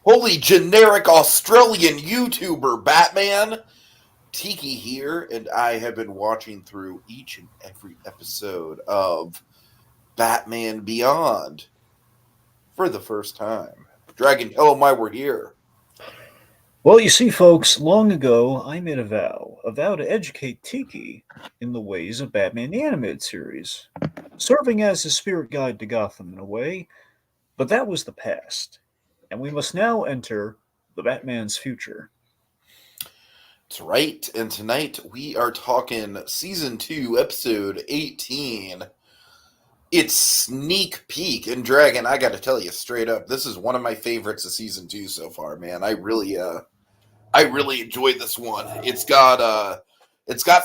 Holy generic Australian YouTuber, Batman! Tiki here, and I have been watching through each and every episode of Batman Beyond for the first time. Dragon, tell them why we're here. Well, you see, folks, long ago I made a vow to educate Tiki in the ways of Batman the Animated Series, serving as his spirit guide to Gotham in a way, but that was the past, and we must now enter the Batman's future. That's right, and tonight we are talking Season 2, Episode 18. It's Sneak Peek, and Dragon, I gotta tell you straight up, this is one of my favorites of Season 2 so far, man. I really enjoyed this one. It's got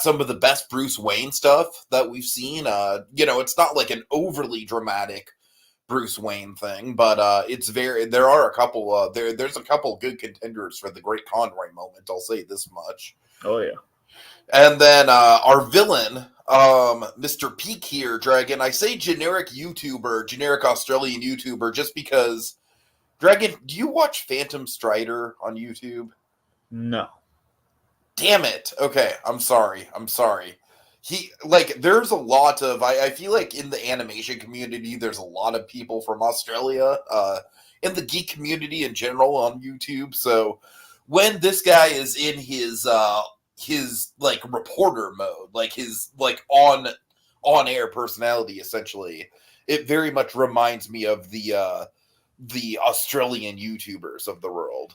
some of the best Bruce Wayne stuff that we've seen. It's not like an overly dramatic Bruce Wayne thing, but there are a couple there's a couple good contenders for the Great Conroy moment, I'll say this much. Oh, yeah. And then our villain, Mr. Peak here, Dragon. I say generic Australian YouTuber, just because. Dragon, do you watch Phantom Strider on YouTube? No. Damn it. Okay, I'm sorry. There's a lot of, I feel like in the animation community, there's a lot of people from Australia, in the geek community in general on YouTube. So when this guy is in his reporter mode, his on air personality, essentially, it very much reminds me of the Australian YouTubers of the world.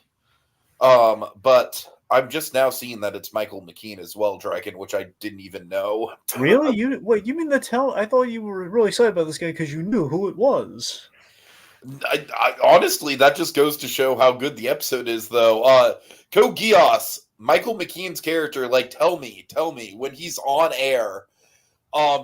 But I'm just now seeing that it's Michael McKean as well, Dragon, which I didn't even know. Really? You mean to tell? I thought you were really excited about this guy because you knew who it was. I honestly, that just goes to show how good the episode is, though. Kogios, Michael McKean's character, tell me, when he's on air,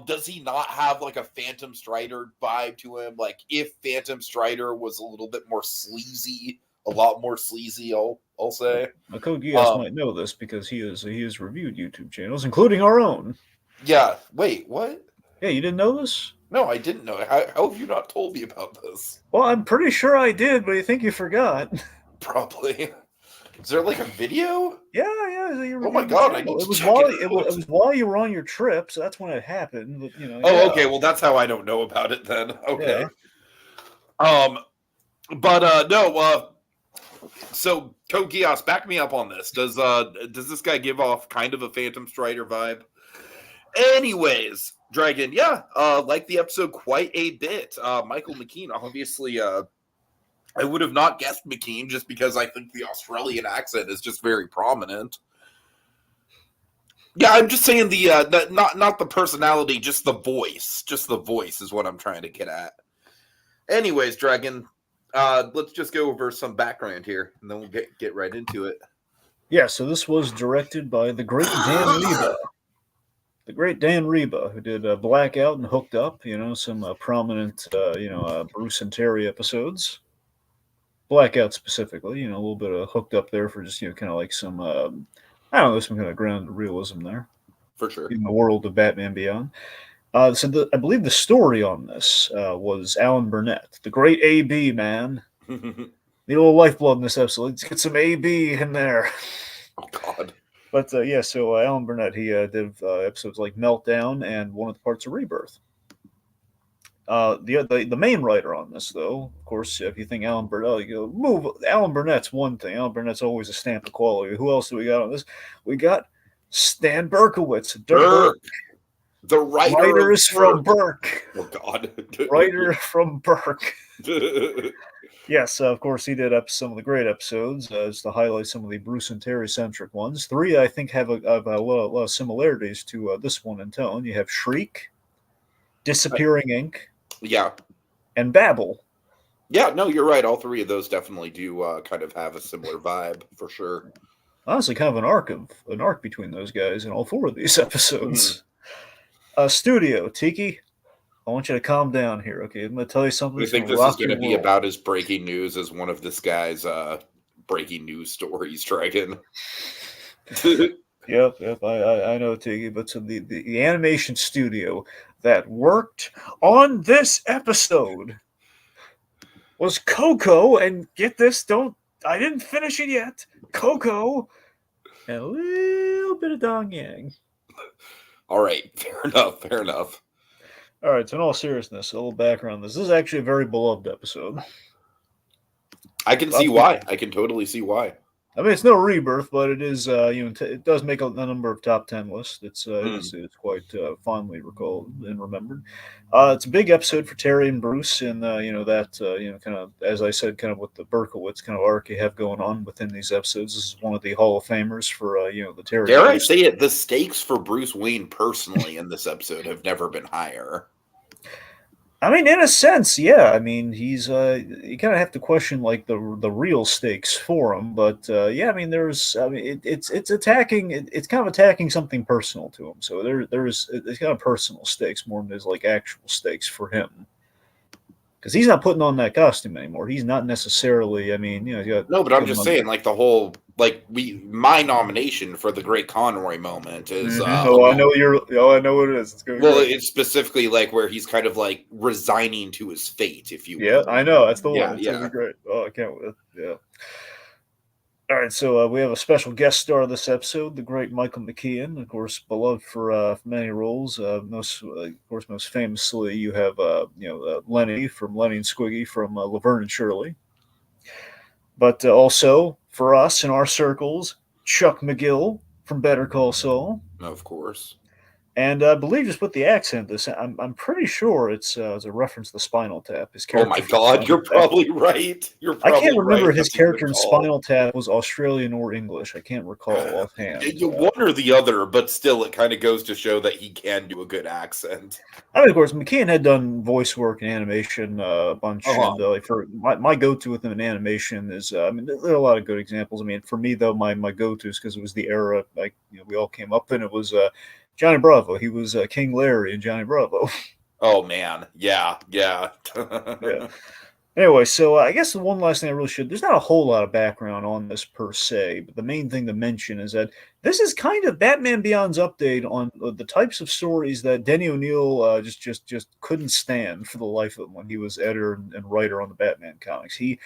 does he not have a Phantom Strider vibe to him? If Phantom Strider was a little bit more sleazy, a lot more sleazy, I'll say. Code Geass might know this because he has reviewed YouTube channels, including our own. Yeah. Wait, what? Yeah, you didn't know this? No, I didn't know. How have you not told me about this? Well, I'm pretty sure I did, but I think you forgot. Probably. Is there a video? Yeah. Oh my god! I need to check it was while you were on your trip, so that's when it happened. But, Oh, okay. Well, that's how I don't know about it then. Okay. Yeah. No. So, Code Geass, back me up on this. Does this guy give off kind of a Phantom Strider vibe? Anyways, Dragon, yeah, like the episode quite a bit. Michael McKean, obviously, I would have not guessed McKean just because I think the Australian accent is just very prominent. Yeah, I'm just saying not the personality, just the voice. Just the voice is what I'm trying to get at. Anyways, Dragon, let's just go over some background here, and then we'll get right into it. Yeah, so this was directed by the great Dan Reba. The great Dan Reba, who did Blackout and Hooked Up, some prominent, Bruce and Terry episodes. Blackout specifically, a little bit of Hooked Up there for just, kind of like some, some kind of grounded realism there. For sure. In the world of Batman Beyond. I believe the story on this was Alan Burnett, the great AB, man. The little lifeblood in this episode. Let's get some AB in there. Oh, God. But, so Alan Burnett, he did episodes like Meltdown and one of the parts of Rebirth. The main writer on this, though, of course, if you think Alan Burnett, Alan Burnett's one thing. Alan Burnett's always a stamp of quality. Who else do we got on this? We got Stan Berkowitz. Burke. The writers from Burke. Oh, God. Writer from Burke. Yes, of course, he did some of the great episodes, just to highlight some of the Bruce and Terry-centric ones. 3, I think, have a lot of similarities to this one in tone. You have Shriek, Disappearing Ink, yeah, and Babel. Yeah, no, you're right. All 3 of those definitely do kind of have a similar vibe, for sure. Honestly, kind of an arc between those guys in all 4 of these episodes. Studio, Tiki, I want you to calm down here, okay? I'm going to tell you something. I think this is going to be about as breaking news as one of this guy's breaking news stories, Dragon. Yep, I know, Tiki. But so the animation studio that worked on this episode was Coco, and get this, don't I didn't finish it yet. Coco and a little bit of Dong Yang. All right, fair enough, fair enough. All right, so in all seriousness, a little background on this. This is actually a very beloved episode. I can see Lots of why. people. I can totally see why. I mean, it's no rebirth, but it is. It does make a number of top 10 lists. Mm. It's quite fondly recalled and remembered. It's a big episode for Terry and Bruce, and that kind of, as I said, kind of what the Berkowitz kind of arc you have going on within these episodes. This is one of the Hall of Famers for the Terry Dare I Bruce. say it? The stakes for Bruce Wayne personally in this episode have never been higher. I mean, in a sense, yeah. I mean, he's you kind of have to question like the real stakes for him, but yeah. I mean, it's attacking. It's kind of attacking something personal to him. So it's kind of personal stakes more than there's like actual stakes for him because he's not putting on that costume anymore. He's not necessarily. I mean, No, but he's I'm got just another. saying, like the whole like my nomination for the Great Conroy moment is Mm-hmm. a Oh, I moment. know you're. Oh, I know what it is. It's gonna be Well, great. it's specifically like where he's kind of like resigning to his fate, if you Yeah, will. I know. That's the one. Yeah, It's gonna be yeah. great. Oh, I can't wait. Yeah. All right, so we have a special guest star this episode, the great Michael McKean, of course, beloved for many roles. Most famously, you have Lenny from Lenny and Squiggy from Laverne and Shirley, but also for us in our circles, Chuck McGill from Better Call Saul, Of course. and I believe just with the accent, I'm pretty sure it's a reference to Spinal Tap. His Oh my character from God, Spinal you're Tap. probably right. You're I can't probably remember right. his That's a good character in call. Spinal Tap was Australian or English. I can't recall offhand. One or the other, but still, it kind of goes to show that he can do a good accent. I mean, of course, McKean had done voice work and animation a bunch, Uh-huh. and like for my go to with him in animation is, I mean, there are a lot of good examples. I mean, for me though, my go to is because it was the era like we all came up in. It was Johnny Bravo. He was King Larry and Johnny Bravo. Oh man, yeah, yeah. Yeah. Anyway, so I guess the one last thing I really should. There's not a whole lot of background on this per se, but the main thing to mention is that this is kind of Batman Beyond's update on the types of stories that Denny O'Neil just couldn't stand for the life of him when he was editor and writer on the Batman comics. He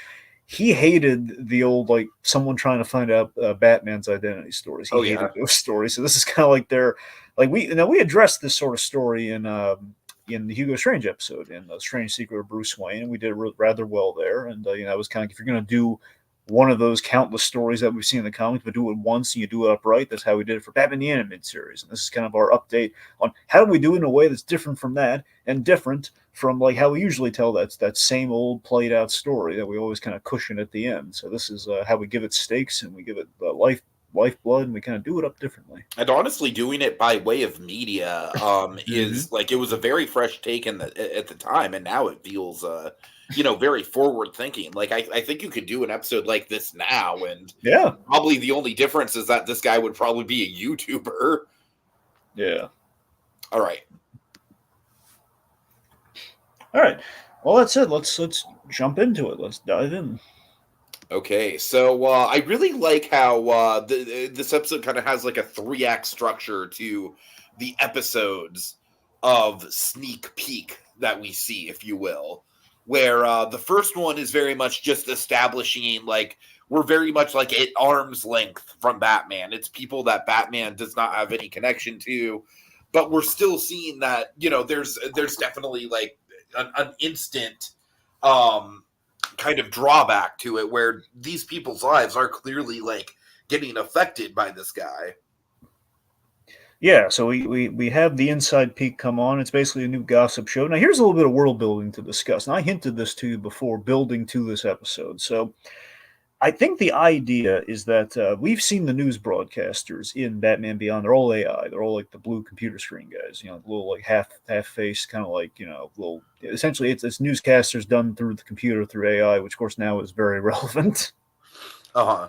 hated the old like someone trying to find out Batman's identity stories. He Oh yeah. hated those stories. So this is kind of like their like we addressed this sort of story in the Hugo Strange episode in the Strange Secret of Bruce Wayne, and we did rather well there. And I was kind of if you're going to do one of those countless stories that we've seen in the comics, but do it once and you do it upright. That's how we did it for Batman the Animated Series, and this is kind of our update on how do we do it in a way that's different from that and different from like how we usually tell that same old played out story that we always kind of cushion at the end. So this is how we give it stakes and we give it lifeblood, and we kind of do it up differently. And honestly, doing it by way of media Mm-hmm. is like it was a very fresh take at the time, and now it feels very forward thinking. Like I think you could do an episode like this now, and Yeah, probably the only difference is that this guy would probably be a YouTuber. yeah. All right. All right. Well, that's it. Let's jump into it. Let's dive in. Okay, so I really like how this episode kind of has like a 3-act structure to the episodes of Sneak Peek that we see, if you will, where the first one is very much just establishing like we're very much like at arm's length from Batman. It's people that Batman does not have any connection to, but we're still seeing that there's definitely like an instant um kind of drawback to it where these people's lives are clearly like getting affected by this guy. Yeah, so we have the Inside Peak come on. It's basically a new gossip show. Now, here's a little bit of world building to discuss. And I hinted this to you before building to this episode. So I think the idea is that we've seen the news broadcasters in Batman Beyond. They're all AI. They're all like the blue computer screen guys. Little like half face, kind of like little. Essentially, it's newscasters done through the computer through AI, which of course now is very relevant. Uh-huh.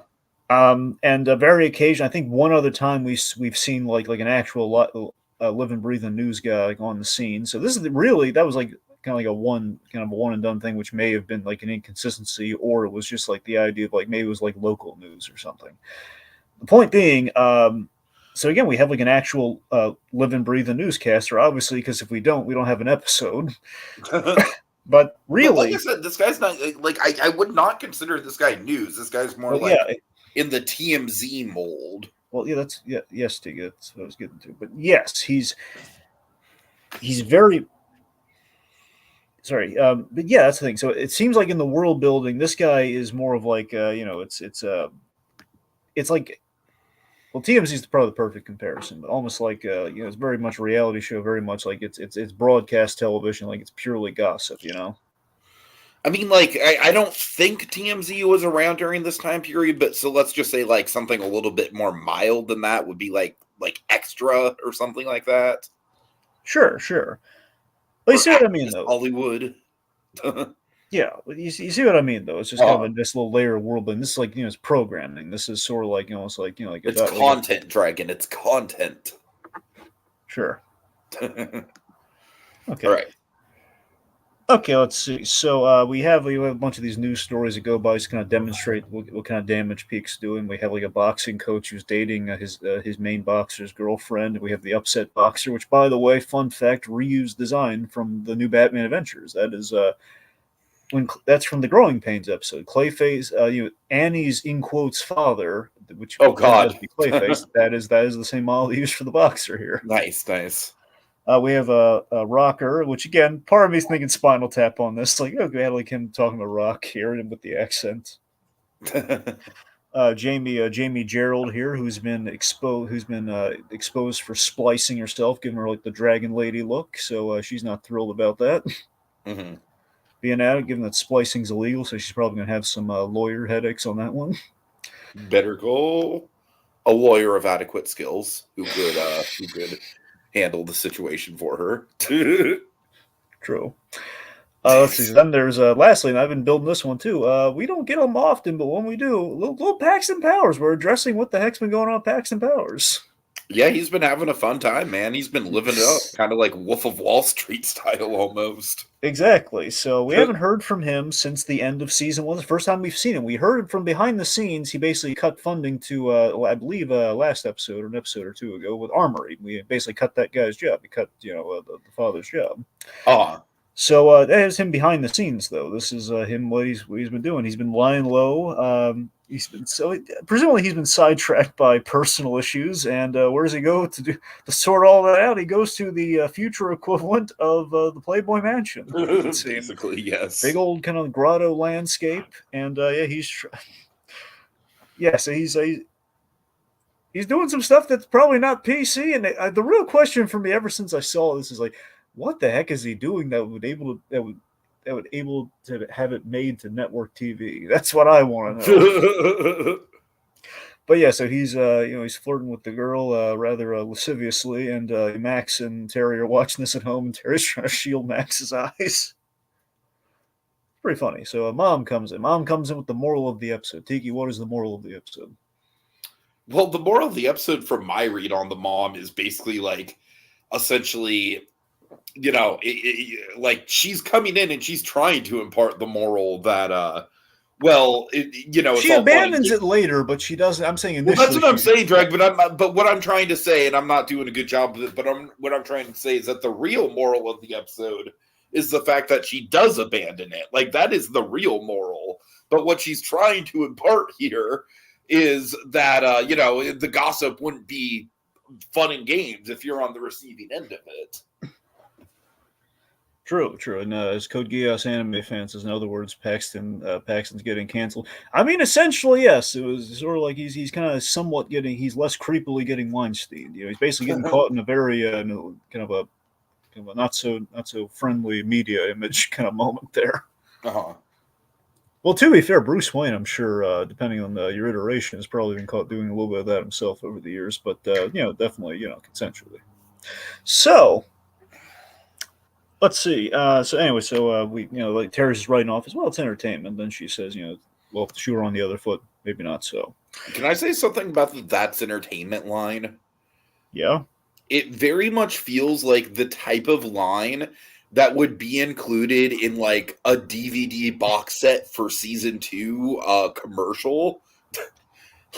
And very occasion, I think one other time we've seen like an actual living, breathing news guy like, on the scene. So this is really that was like kind of like a one and done thing, which may have been like an inconsistency, or it was just like the idea of like maybe it was like local news or something. The point being, so again, we have like an actual living, breathing newscaster, obviously, because if we don't have an episode. But But like I really, said, this guy's not like I would not consider this guy news. This guy's more well, yeah, like in the TMZ mold. well, yeah, yes, Tig, that's what I was getting to. But yes, he's very sorry. But yeah, that's the thing. So it seems like in the world building, this guy is more of like it's like, well, TMZ is probably the perfect comparison, but almost like it's very much a reality show, very much like it's broadcast television, like it's purely gossip, you know. I mean, like I don't think TMZ was around during this time period, but so let's just say like something a little bit more mild than that would be like Extra or something like that, Sure, sure. But you or see what I mean, Access though. Hollywood. Yeah, you see what I mean, though. It's just kind of uh, a this little layer of world building. This is like it's programming. This is sort of like it's like like it's like a content, Dragon. It's content. sure. All Okay. right. Okay, let's see. So we have a bunch of these news stories that go by to kind of demonstrate what kind of damage Peak's doing. We have like a boxing coach who's dating his main boxer's girlfriend. We have the upset boxer, which, by the way, fun fact, reused design from the new Batman Adventures. That is that's from the Growing Pains episode. Clayface, Annie's in quotes father, which Oh turned out to God. be Clayface. That is the same model they used for the boxer here. Nice, nice. We have a rocker, which again, part of me is thinking Spinal Tap on this. Like, okay, I like him talking about rock here and with the accent. Jamie Gerald here, who's been exposed for splicing herself, giving her like the dragon lady look. So she's not thrilled about that. hmm Being at it, given that splicing's illegal, so she's probably gonna have some lawyer headaches on that one. Better go a lawyer of adequate skills who could handle the situation for her. True. Let's see. Then there's lastly, and I've been building this one too. We don't get them often, but when we do, little Paxton Powers. We're addressing what the heck's been going on with Paxton Powers. Yeah, he's been having a fun time, man. He's been living it up, kind of like Wolf of Wall Street style almost. Exactly. So we haven't heard from him since the end of season one. The first time we've seen him, we heard him from behind the scenes. He basically cut funding to, I believe, last episode or an episode or two ago with Armory. We basically cut that guy's job. We cut, the father's job. Ah, So that is him behind the scenes, though. This is him what he's been doing. He's been lying low. Presumably he's been sidetracked by personal issues. And where does he go to sort all that out? He goes to the future equivalent of the Playboy Mansion. basically, yes. Big old kind of grotto landscape, and so he's doing some stuff that's probably not PC. And the real question for me, ever since I saw this, is like, what the heck is he doing that would able to have it made to network TV? That's what I want to know. But yeah, so he's flirting with the girl rather lasciviously, and Max and Terry are watching this at home, and Terry's trying to shield Max's eyes. Pretty funny. So mom comes in. Mom comes in with the moral of the episode. Tiki, what is the moral of the episode? Well, the moral of the episode from my read on the mom is basically like, essentially, like she's coming in and she's trying to impart the moral that, it's She all abandons it later, but she doesn't. I'm saying initially. Well, that's what I'm saying, Drag. But what I'm trying to say, and I'm not doing a good job of it. But what I'm trying to say is that the real moral of the episode is the fact that she does abandon it. Like that is the real moral. But what she's trying to impart here is that the gossip wouldn't be fun and games if you're on the receiving end of it. True. And as Code Geass anime fan says, in other words, Paxton's getting canceled. I mean, essentially, yes. It was sort of like he's kind of somewhat he's less creepily getting Weinstein. He's basically getting caught in a very kind of a not so friendly media image kind of moment there. Uh-huh. Well, to be fair, Bruce Wayne, I'm sure, depending on your iteration, has probably been caught doing a little bit of that himself over the years, but definitely, consensually. So let's see. We, like Terry's is writing off as well. It's entertainment. Then she says, well, if the shoe were on the other foot, maybe not so. Can I say something about the "that's entertainment" line? Yeah. It very much feels like the type of line that would be included in like a DVD box set for season 2 commercial.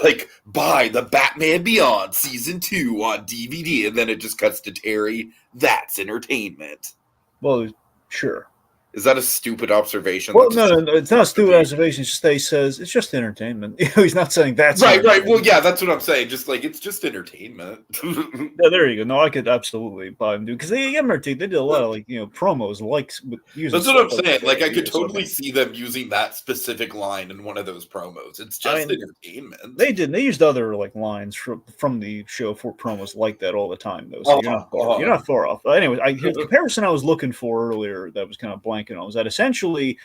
Like, buy the Batman Beyond season 2 on DVD, and then it just cuts to Terry. That's entertainment. Well, sure. Is that a stupid observation? Well, That's a no, no, no, stupid it's not stupid observation. observation. It's just they says it's just entertainment. He's not saying that's Right, right. Well, entertainment. yeah, that's what I'm saying. Just like it's just entertainment. Yeah, there you go. No, I could absolutely buy them, dude. Because they did a lot of promos, like with using That's what stuff I'm like saying. that Like I over the could years. So I totally mean, see them using that specific line in one of those promos. It's I just mean, entertainment. they did. They used other lines from the show for promos like that all the time, though. So Uh huh. you're Uh not far off. Anyway, here's the comparison I was looking for earlier that was kind of blanking on was that essentially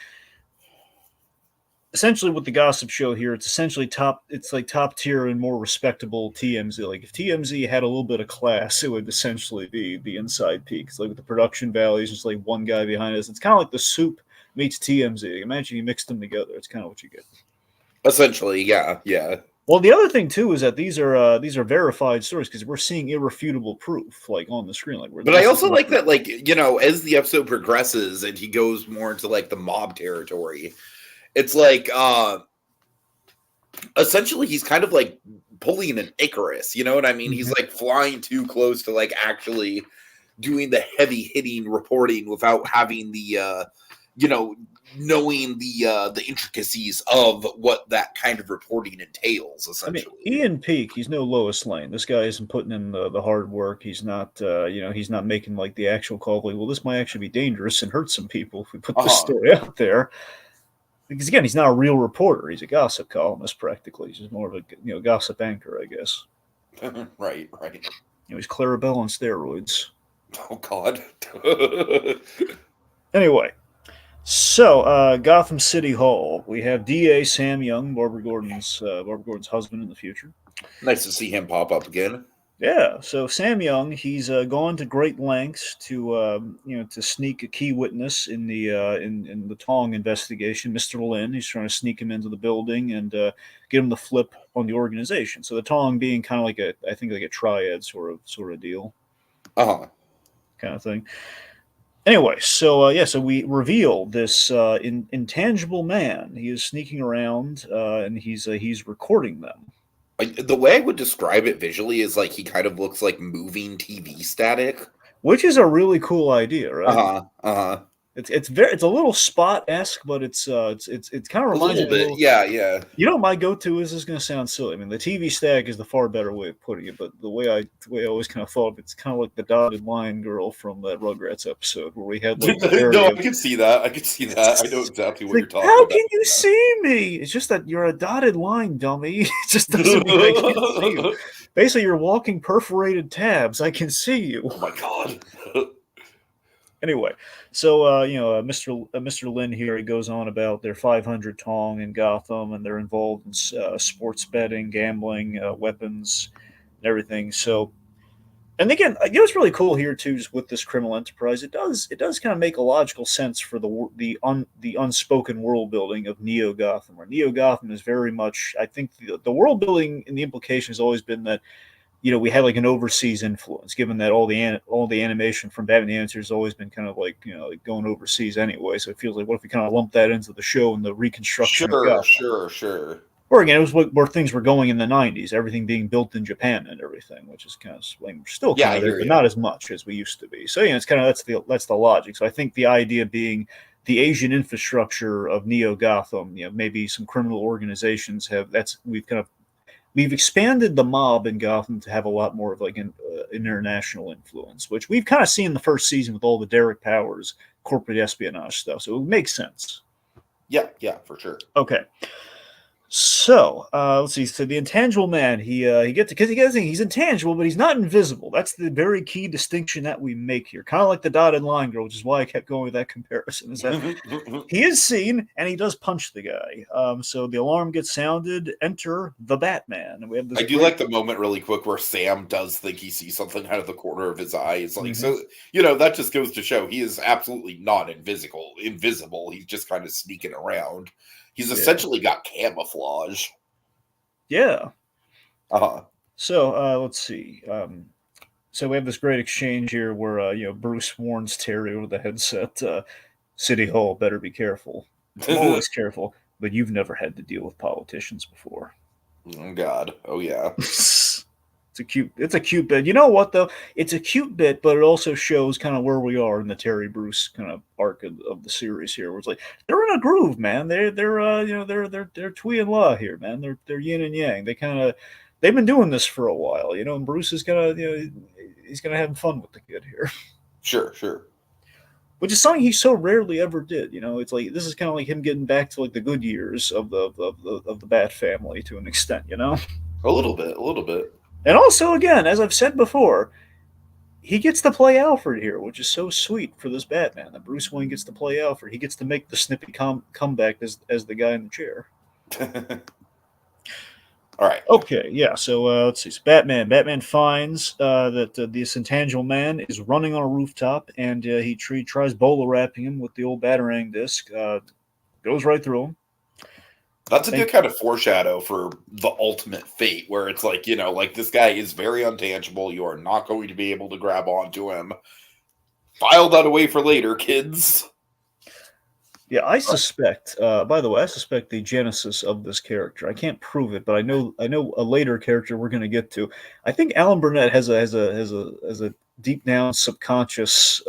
with the gossip show here, it's essentially top. It's like top tier and more respectable TMZ. Like if TMZ had a little bit of class, it would essentially be the Inside Peak. It's like with the production values, just like one guy behind us. It's kind of like the Soup meets TMZ. Imagine you mix them together. It's kind of what you get. Essentially, yeah, yeah. Well, the other thing too is that these are verified stories because we're seeing irrefutable proof like on the screen. Like we're But I this is also not like that, like, as the episode progresses and he goes more into like the mob territory, it's like essentially he's kind of like pulling an Icarus, you know what I mean? He's Mhm. like flying too close to like actually doing the heavy hitting reporting without having the you know knowing the intricacies of what that kind of reporting entails I mean, essentially. Ian Peak, he's no Lois Lane. This guy isn't putting in the hard work. He's not, he's not making like the actual call. Like, well, this might actually be dangerous and hurt some people if we put this Uh-huh. story out there. Because again, he's not a real reporter. He's a gossip columnist practically. He's just more of a gossip anchor, I guess. Right, right. He's Clarabelle on steroids. Oh god. Anyway, so Gotham City Hall, we have DA Sam Young, Barbara Gordon's husband in the future. Nice to see him pop up again. Yeah, so Sam Young, he's gone to great lengths to to sneak a key witness in the in the Tong investigation, Mr. Lin. He's trying to sneak him into the building and get him to flip on the organization. So the Tong being kind of like I think like a triad sort of deal, Uh-huh. kind of thing. Anyway, so so we reveal this intangible man. He is sneaking around and he's recording them. The way I would describe it visually is like he kind of looks like moving TV static. Which is a really cool idea, right? Uh-huh. Uh-huh. It's a little Spot esque, but it's kind of A reminds little me a bit. little. Yeah, yeah. You know, my go to is this going to sound silly. I mean, the TV stack is the far better way of putting it, but the way I always kind of thought of it's kind of like the dotted line girl from that Rugrats episode where we had like the No, fairy I of. can see that. I can see that. I know exactly It's what you're like, talking how about. can you see me? It's just that you're a dotted line, dummy. It just doesn't mean I can't see you. Oh Basically, you're walking perforated tabs. I can see you. my god. Anyway, so Mr. Lin here, he goes on about their 500 Tong in Gotham, and they're involved in sports betting, gambling, weapons, and everything. So, and again, what's really cool here too, just with this criminal enterprise, it does kind of make a logical sense for the unspoken world building of Neo Gotham, where Neo Gotham is very much, I think, the world building and the implication has always been that we had like an overseas influence, given that all the animation from Batman the Answer has always been kind of like like going overseas anyway. So it feels like what if we kind of lump that into the show and the reconstruction of Sure, Gotham? sure, sure. Or again, it was where things were going in the '90s, everything being built in Japan and everything, which is kind of like, we're still Yeah, kind I of there, hear but you. not as much as we used to be. So it's kind of that's the logic. So I think the idea being the Asian infrastructure of Neo Gotham, maybe some criminal organizations have that's we've expanded the mob in Gotham to have a lot more of like an international influence, which we've kind of seen in the first season with all the Derek Powers corporate espionage stuff. So it makes sense. Yeah, yeah, for sure. Okay. So let's see. So the intangible man, he gets because he's intangible, but he's not invisible. That's the very key distinction that we make here. Kind of like the dotted line girl, which is why I kept going with that comparison. Is that he is seen and he does punch the guy. So the alarm gets sounded. Enter the Batman, and we have this I do great. like the moment really quick where Sam does think he sees something out of the corner of his eye. It's like, Mhm. so, that just goes to show he is absolutely not invisible. He's just kind of sneaking around. He's Yeah, essentially got camouflage. yeah. Uh-huh. So let's see. So we have this great exchange here where Bruce warns Terry over the headset. City Hall, better be careful. I'm always careful, but you've never had to deal with politicians before. Oh god. Oh yeah. It's a cute bit. You know what though? It's a cute bit, but it also shows kind of where we are in the Terry Bruce kind of arc of the series here. Where it's like they're in a groove, man. They're twee and la here, man. They're yin and yang. They've been doing this for a while, and Bruce is gonna he's gonna have fun with the kid here, Sure, sure. which is something he so rarely ever did. It's like this is kind of like him getting back to like the good years of the Bat family to an extent. A little bit, a little bit. And also, again, as I've said before, he gets to play Alfred here, which is so sweet for this Batman. That Bruce Wayne gets to play Alfred. He gets to make the snippy comeback as the guy in the chair. All right. Okay, yeah. So let's see. So Batman finds that this intangible man is running on a rooftop, and he tries bowler wrapping him with the old batarang disc. Goes right through him. That's a good kind of foreshadow for the ultimate fate, where it's like, like this guy is very untangible. You are not going to be able to grab onto him. File that away for later, kids. Yeah, I suspect. By the way, I suspect the genesis of this character. I can't prove it, but I know a later character we're going to get to. I think Alan Burnett has a deep down subconscious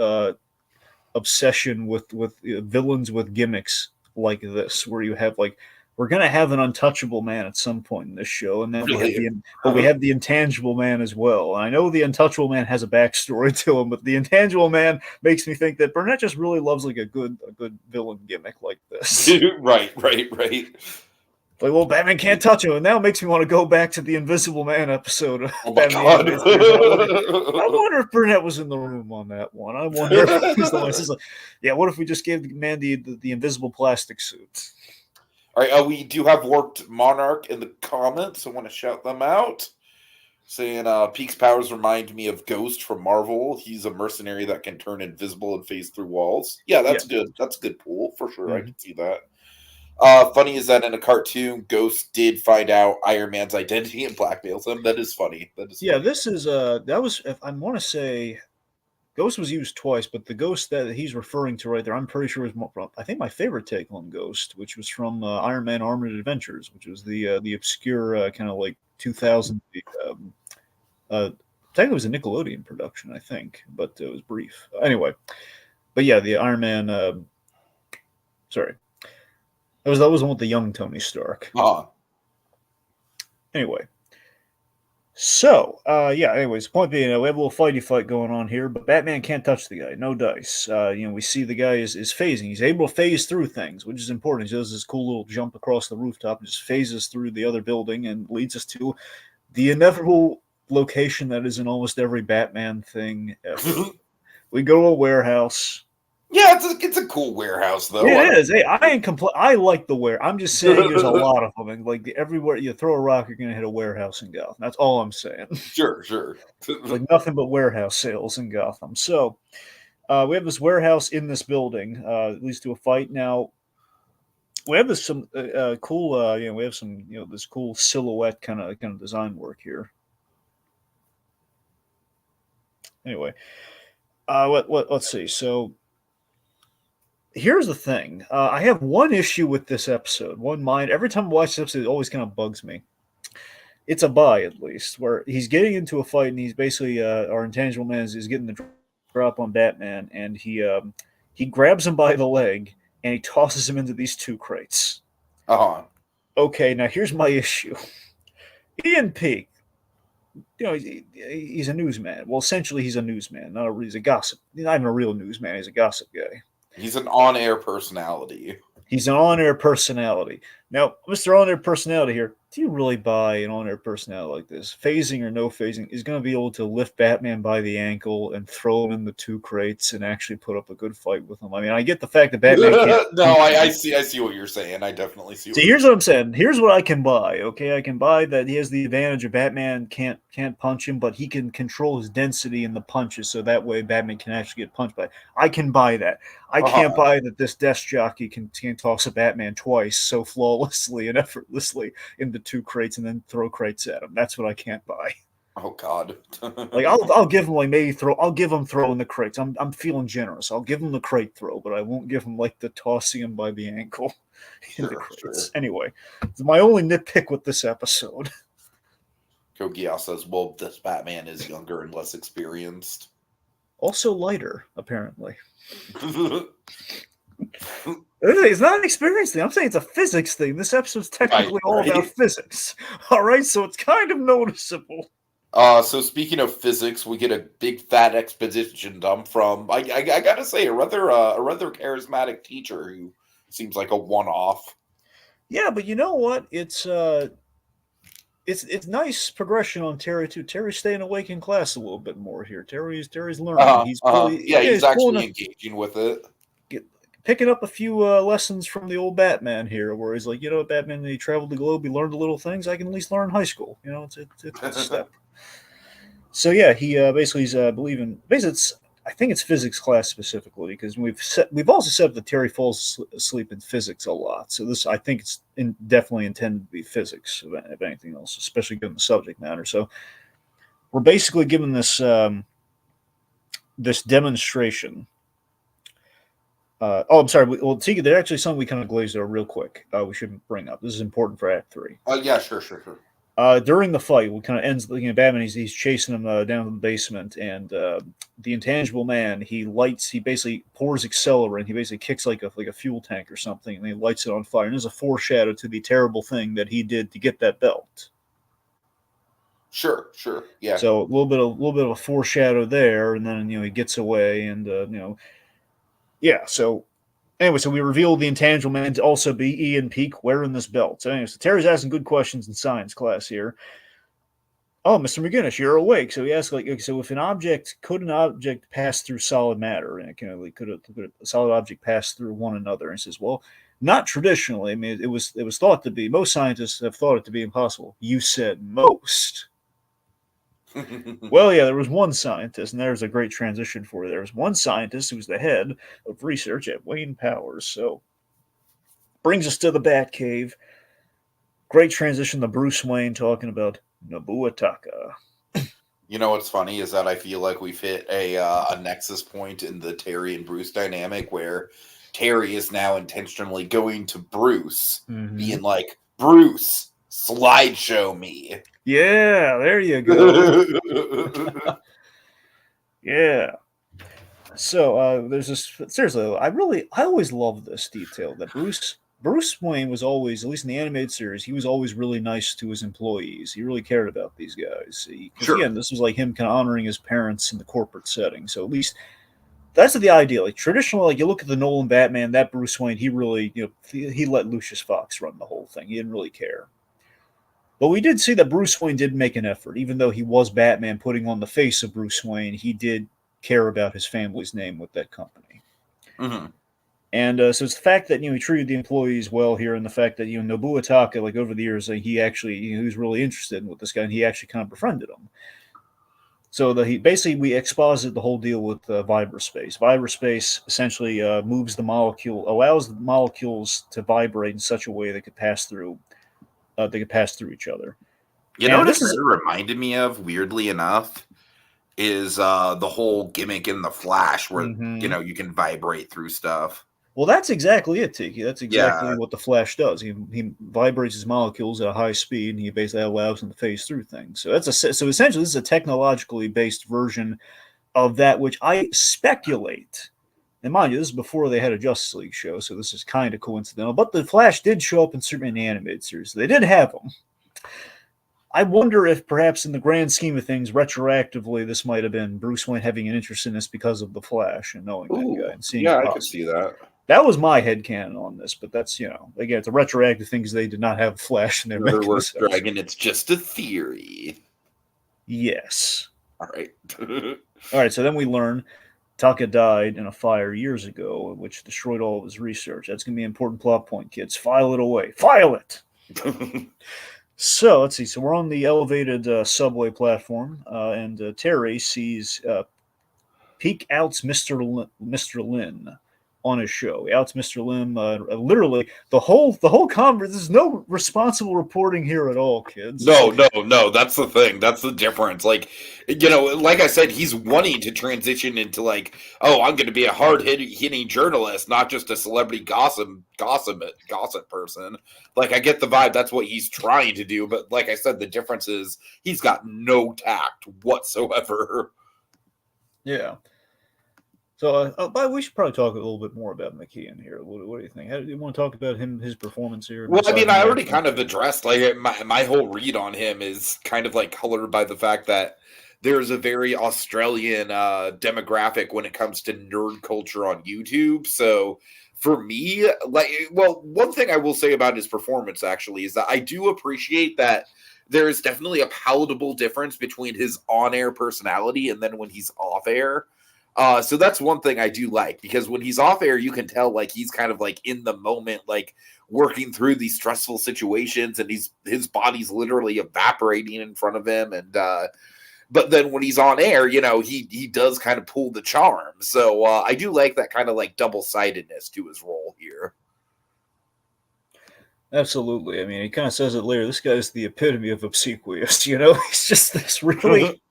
obsession with villains with gimmicks like this, where you have like we're gonna have an untouchable man at some point in this show, and then we have the intangible man as well. And I know the untouchable man has a backstory to him, but the intangible man makes me think that Burnett just really loves like a good villain gimmick like this. Right. Like, well, Batman can't touch him, and now it makes me want to go back to the Invisible Man episode. Of Oh my Batman God. I wonder if Burnett was in the room on that one. I wonder if he's the one. Like, yeah, what if we just gave the man the invisible plastic suit? All right, we do have Warped Monarch in the comments. I want to shout them out. Saying, Peak's powers remind me of Ghost from Marvel. He's a mercenary that can turn invisible and phase through walls. Yeah, that's good. That's a good pool, for sure. I can see that. Funny is that in a cartoon, Ghost did find out Iron Man's identity and blackmails him. That is funny. Funny. This is, that was, if I want to say, Ghost was used twice, but the Ghost that he's referring to right there, I'm pretty sure is from, I think my favorite take on Ghost, which was from Iron Man Armored Adventures, which was the obscure kind of like 2000. Technically, it was a Nickelodeon production, I think, but it was brief. Anyway, but yeah, the Iron Man. Sorry, that was the one with the young Tony Stark. Anyway. So, anyways, point being, we have a little fighty fight going on here, but Batman can't touch the guy. No dice. We see the guy is phasing. He's able to phase through things, which is important. He does this cool little jump across the rooftop and just phases through the other building and leads us to the inevitable location that is in almost every Batman thing ever. We go to a warehouse. Yeah, it's a cool warehouse, though. It is. Hey, I ain't I like the warehouse. I'm just saying there's a lot of them. And like everywhere you throw a rock, you're going to hit a warehouse in Gotham. That's all I'm saying. Sure. Like nothing but warehouse sales in Gotham. So we have this warehouse in this building. Leads to a fight. Now we have this some cool. We have some this cool silhouette kind of design work here. Anyway, let's see. So. Here's the thing. I have one issue with this episode. Every time I watch this episode, it always kind of bugs me. It's a buy, at least, where he's getting into a fight, and he's basically our intangible man is getting the drop on Batman, and he grabs him by the leg, and he tosses him into these two crates. Okay, now here's my issue. Ian Peake, he's a newsman. Well, essentially, he's a newsman. He's a gossip. He's not even a real newsman. He's a gossip guy. He's an on-air personality. He's an on-air personality. Now, Mr. On-air personality here, do you really buy an on-air personality like this? Phasing or no phasing is going to be able to lift Batman by the ankle and throw him in the two crates and actually put up a good fight with him. I mean, I get the fact that Batman can't... No, I see what you're saying. I definitely see. Here's what I'm saying. Here's what I can buy. Okay, I can buy that he has the advantage of Batman can't punch him, but he can control his density in the punches, so that way Batman can actually get punched by. I can buy that. I can't buy that this desk jockey can toss a Batman twice so flawlessly and effortlessly into two crates and then throw crates at him. That's what I can't buy. Oh God! Like I'll give him I'll give him throwing the crates. I'm feeling generous. I'll give him the crate throw, but I won't give him like the tossing him by the ankle in the crates. Anyway, it's my only nitpick with this episode. Kogiel says, well, this Batman is younger and less experienced. Also lighter, apparently. It's not an experience thing. I'm saying it's a physics thing. This episode's Right, technically all about right. physics. All right, so it's kind of noticeable. So speaking of physics, we get a big fat exposition dump from I gotta say a rather charismatic teacher who seems like a one off. Yeah, but you know what? It's nice progression on Terry too. Terry's staying awake in class a little bit more here. Terry's learning. He's really Yeah, yeah, he's he's pulling actually a engaging with it. get, picking up a few lessons from the old Batman here, where he's like, you know, Batman, he traveled the globe, he learned the little things I can at least learn in high school. You know, it's a step. So yeah, he basically he's believing basically I think it's physics class specifically because we've also said that Terry falls asleep in physics a lot. So this I think it's definitely intended to be physics if anything else, especially given the subject matter. So we're basically given this demonstration. I'm sorry. Well, Tiki, there's actually something we kind of glazed over real quick. We should bring up. This is important for Act Three. Yeah, sure. During the fight, what kind of ends, Batman, he's chasing him down to the basement, and the intangible man, he basically pours accelerant, he basically kicks like a fuel tank or something, and he lights it on fire. And there's a foreshadow to the terrible thing that he did to get that belt. Sure, yeah. So a little bit of a foreshadow there, and then he gets away, and yeah. So anyway, so we revealed the intangible man to also be Ian Peak wearing this belt. So anyway, so Terry's asking good questions in science class here. Oh, Mr. McGinnis, you're awake. So he asks, like, okay, so if could an object pass through solid matter? And could a solid object pass through one another? And he says, well, not traditionally. I mean, it was thought to be. Most scientists have thought it to be impossible. You said most. Well, yeah, there was one scientist, and there's a great transition for you. There was one scientist who was the head of research at Wayne Powers. So brings us to the Batcave. Great transition to Bruce Wayne talking about Nobuataka. You know what's funny is that I feel like we've hit a nexus point in the Terry and Bruce dynamic where Terry is now intentionally going to Bruce, being like, Bruce, slideshow me. Yeah, there you go. Yeah. So there's this. Seriously, I always love this detail that Bruce Wayne was always, at least in the animated series, he was always really nice to his employees. He really cared about these guys. Because Sure. again, this was like him kind of honoring his parents in the corporate setting. So at least that's the ideal. Like traditionally, like you look at the Nolan Batman, that Bruce Wayne, he really, he let Lucius Fox run the whole thing. He didn't really care. But we did see that Bruce Wayne did make an effort, even though he was Batman putting on the face of Bruce Wayne. He did care about his family's name with that company. Mm-hmm. And so it's the fact that he treated the employees well here, and the fact that Nobuataka, like over the years, he actually he was really interested in with this guy, and he actually kind of befriended him. So we exposit the whole deal with vibrospace. Vibrospace essentially moves the molecule, allows the molecules to vibrate in such a way they could pass through. They could pass through each other. You know And what it this is kind of reminded me of, weirdly enough, is the whole gimmick in the Flash where Mhm. you can vibrate through stuff. Well, that's exactly it, Tiki. That's exactly Yeah. what the Flash does. He vibrates his molecules at a high speed, and he basically allows them to phase through things. So essentially this is a technologically based version of that, which I speculate. And mind you, this is before they had a Justice League show, so this is kind of coincidental. But the Flash did show up in Superman the animated series. So they did have him. I wonder if perhaps in the grand scheme of things, retroactively, this might have been Bruce Wayne having an interest in this because of the Flash and knowing that guy Ooh, and seeing yeah, it I could see possible. that. That was my headcanon on this, but that's, again, it's a retroactive thing because they did not have Flash in their In other making words, this episode. Dragon, it's just a theory. Yes. All right. All right, so then we learn Taka died in a fire years ago, which destroyed all of his research. That's going to be an important plot point, kids. File it away. File it! So let's see. So we're on the elevated subway platform, and Terry sees Peek Out's Mr. Lin on his show. He outs Mr. Lim. Literally, the whole conference. There's no responsible reporting here at all, kids. It's No, like, no, no. That's the thing. That's the difference. Like, like I said, he's wanting to transition into like, oh, I'm going to be a hard hitting journalist, not just a celebrity gossip person. Like, I get the vibe. That's what he's trying to do. But like I said, the difference is he's got no tact whatsoever. yeah. So, but we should probably talk a little bit more about McKeon here. What do you think? How do you want to talk about him, his performance here? Well, I Aside mean, from I the already acting? kind of addressed like my whole read on him is kind of like colored by the fact that there's a very Australian demographic when it comes to nerd culture on YouTube. So for me, like, well, one thing I will say about his performance actually is that I do appreciate that there is definitely a palatable difference between his on-air personality and then when he's off air. So that's one thing I do like because when he's off air, you can tell like he's kind of like in the moment, like working through these stressful situations, and his body's literally evaporating in front of him. And but then when he's on air, he does kind of pull the charm. So I do like that kind of like double sidedness to his role here. Absolutely. I mean, he kind of says it later. This guy's the epitome of obsequious. You know, he's just this really.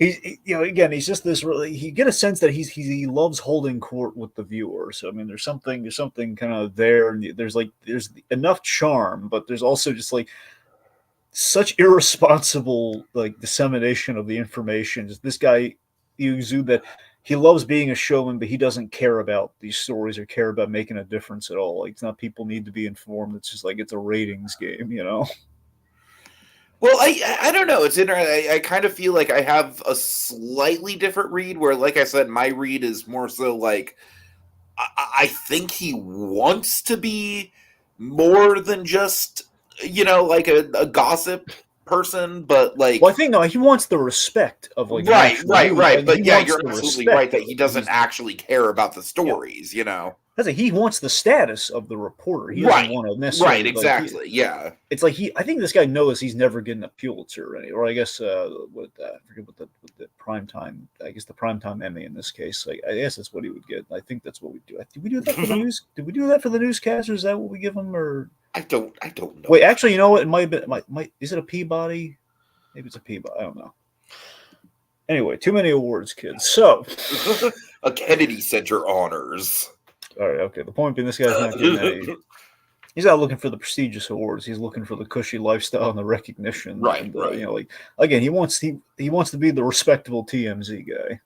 Again, he's just this really. You get a sense that he loves holding court with the viewer. So I mean, there's something kind of there, and there's enough charm, but there's also just like such irresponsible like dissemination of the information. Just this guy, you exude that he loves being a showman, but he doesn't care about these stories or care about making a difference at all. Like it's not people need to be informed. It's just like it's a ratings game, you know. Well, I don't know. It's interesting. I kind of feel like I have a slightly different read where, like I said, my read is more so like I think he wants to be more than just like a gossip person, but Well, I like think no, he wants the respect of like an right, actual right, news. right. Like he But yeah, wants you're the absolutely right respect that of he doesn't he's actually care about the yeah. stories. That's like he wants the status of the reporter. He doesn't Right, want to right, necessarily like he. exactly. Yeah. It's like he. I think this guy knows he's never getting a Pulitzer, or I guess I forget what the prime time. I guess the prime time Emmy in this case. I guess that's what he would get. I think that's what we do. Did we do that for the news? Did we do that for the newscasters? Is that what we give them? Or I don't wait, know. actually, you know what? It might have been. Might is it a Peabody? Maybe it's a Peabody. I don't know. Anyway, too many awards, kids. So, A Kennedy Center honors. all right, okay. The point being, this guy's not getting any. He's not looking for the prestigious awards. He's looking for the cushy lifestyle and the recognition. Right, And right. like again, he wants to be the respectable TMZ guy.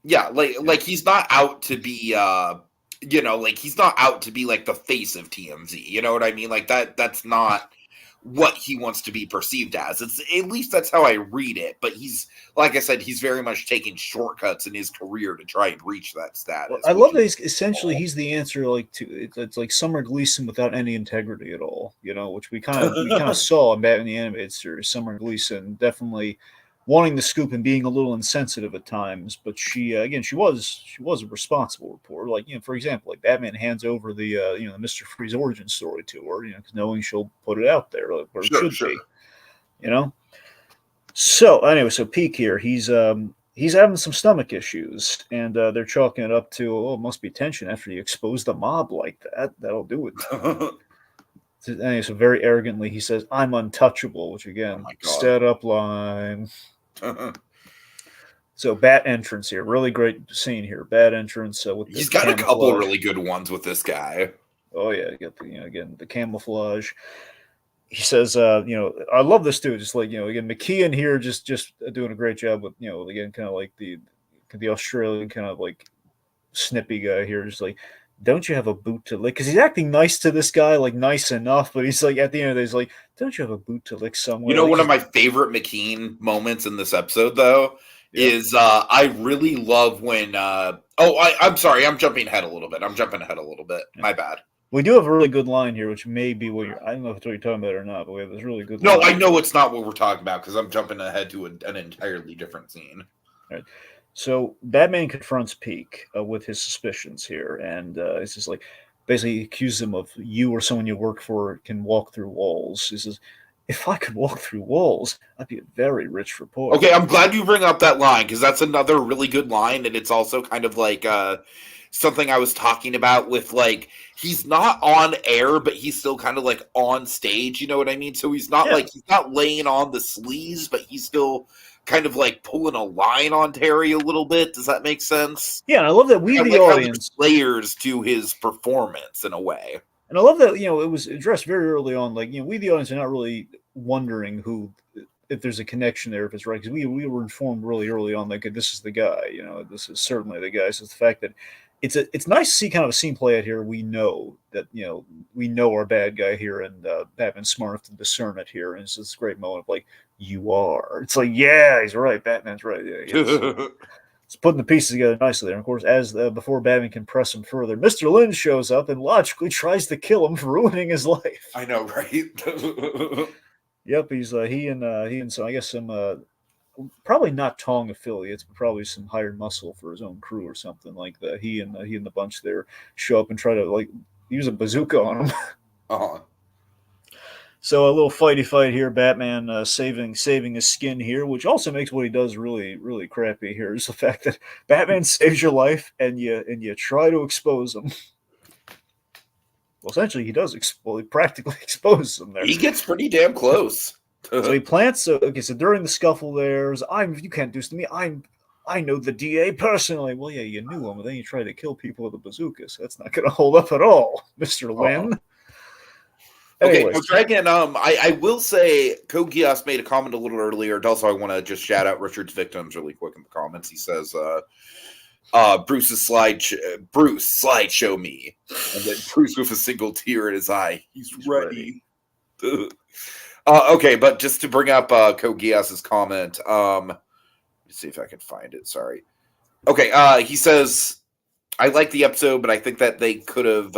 Yeah, like Yeah. like he's not out to be like he's not out to be like the face of TMZ. You know what I mean? Like that's not what he wants to be perceived as. It's at least that's how I read it, but he's like I said, he's very much taking shortcuts in his career to try and reach that Well, status, I which love that is he's essentially he's the answer like to it's like Summer Gleason without any integrity at all. You know, which we kind of saw in Batman the Animated Series. Summer Gleason definitely wanting the scoop and being a little insensitive at times, but she again she was a responsible reporter. Like for example, like Batman hands over the the Mister Freeze origin story to her, because knowing she'll put it out there like, where it sure, should sure. be, you know. So anyway, so Peak here, he's having some stomach issues, and they're chalking it up to it must be tension after you expose the mob like that. That'll do it to him. So, anyway, so very arrogantly he says, "I'm untouchable," which Oh again, my god. set up line. So bat entrance here, really great scene here. Bat entrance with the He's got a couple camouflage. really good ones with this guy. Oh yeah, you got the again the camouflage. He says, I love this too. Just like again, McKeon here, just doing a great job with again, kind of like the Australian kind of like snippy guy here. Just like, don't you have a boot to lick? Because he's acting nice to this guy, like nice enough, but he's like at the end of the day, he's like, don't you have a boot to lick somewhere? Like One of just my favorite McKean moments in this episode, though, yeah. is I really love when. I'm sorry, I'm jumping ahead a little bit. Yeah. My bad. We do have a really good line here, which may be what I don't know if it's what you're talking about or not, but we have this really good No, line. I know it's not what we're talking about because I'm jumping ahead to an entirely different scene. All right. So Batman confronts Peak with his suspicions here, and it's just like basically accuses him of you or someone you work for can walk through walls. He says, "If I could walk through walls, I'd be a very rich reporter." Okay, I'm glad you bring up that line because that's another really good line, and it's also kind of like something I was talking about with like he's not on air, but he's still kind of like on stage. You know what I mean? So he's not Yeah. like he's not laying on the sleaze, but he's still kind of like pulling a line on Terry a little bit. Does that make sense? Yeah, and I love that we, I the like how there's audience, layers to his performance in a way. and I love that it was addressed very early on. Like we, the audience, are not really wondering who, if there's a connection there, if it's right, because we were informed really early on, like this is the guy. This is certainly the guy. So it's the fact that it's nice to see kind of a scene play out here. We know that we know our bad guy here, and Batman's smart enough to discern it here, and it's this great moment of like, you are. It's like, yeah, he's right. Batman's right. Yeah, it's putting the pieces together nicely there. And of course, as before Batman can press him further, Mr. Lynn shows up and logically tries to kill him for ruining his life. I know, right? Yep, he's he and so I guess some probably not Tong affiliates, but probably some hired muscle for his own crew or something like that. He and the bunch there show up and try to like use a bazooka on him. Uh-huh. So a little fighty fight here. Batman saving his skin here, which also makes what he does really crappy. Here is the fact that Batman saves your life and you try to expose him. Well, essentially, he does. He practically exposes him there. He gets pretty damn close. So he plants. So okay. So during the scuffle, you can't do this to me. I know the DA personally. Well, yeah, you knew him, but then you tried to kill people with a bazooka. So that's not going to hold up at all, Mister Lynn. Okay, Anyways. well, Dragon, I will say Kogias made a comment a little earlier. Also, I want to just shout out Richard's victims really quick in the comments. He says, Bruce, slide show me. And then Bruce with a single tear in his eye. He's ready. Okay, but just to bring up Kogias's comment, let's see if I can find it. Sorry. Okay, he says, I like the episode, but I think that they could have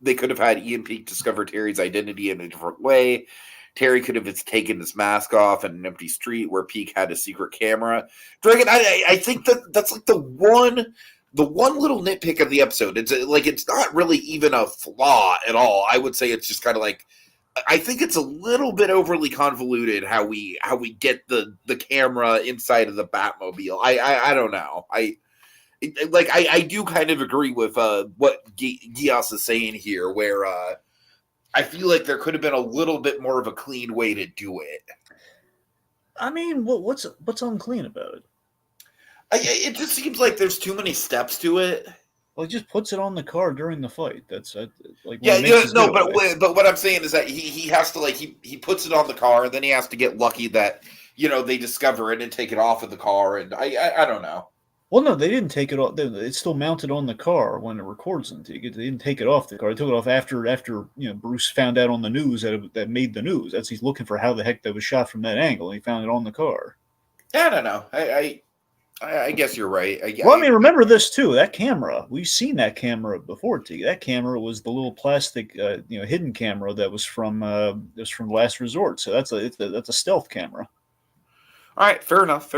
they could have had Ian Peake discover Terry's identity in a different way. Terry could have taken his mask off in an empty street where Peake had a secret camera. Dragon, I think that's like the one little nitpick of the episode. It's not really even a flaw at all. I would say it's just kind of like, I think it's a little bit overly convoluted how we get the camera inside of the Batmobile. I don't know. I do kind of agree with what Gias is saying here, where I feel like there could have been a little bit more of a clean way to do it. I mean, what's unclean about it? It just seems like there's too many steps to it. Well, he just puts it on the car during the fight. That's like but what I'm saying is that he has to like he puts it on the car, and then he has to get lucky that they discover it and take it off of the car, and I don't know. Well, no, they didn't take it off. It's still mounted on the car when it records them. They didn't take it off the car. They took it off after Bruce found out on the news that made the news. He's looking for how the heck that was shot from that angle, and he found it on the car. I don't know. I guess you're right. I mean, remember this too. That camera, we've seen that camera before. T. That camera was the little plastic, hidden camera that was from Last Resort. So that's a stealth camera. All right, fair enough.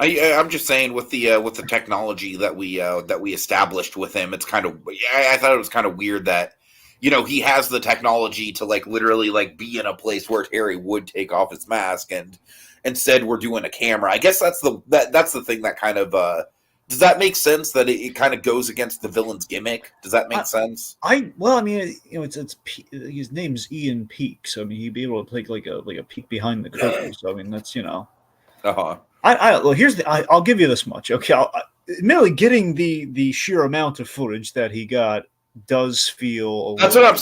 I'm just saying with the technology that we established with him, it's kind of I thought it was kind of weird that he has the technology to like literally like be in a place where Terry would take off his mask, and instead we're doing a camera. I guess that's the thing that kind of does that make sense, that it kind of goes against the villain's gimmick? Does that make sense? I mean, it's his name's Ian Peake, so I mean he'd be able to take like a peek behind the curtain. So I mean that's Uh-huh. Well, I'll give you this much. Okay, admittedly, getting the sheer amount of footage that he got does feel. That's what I'm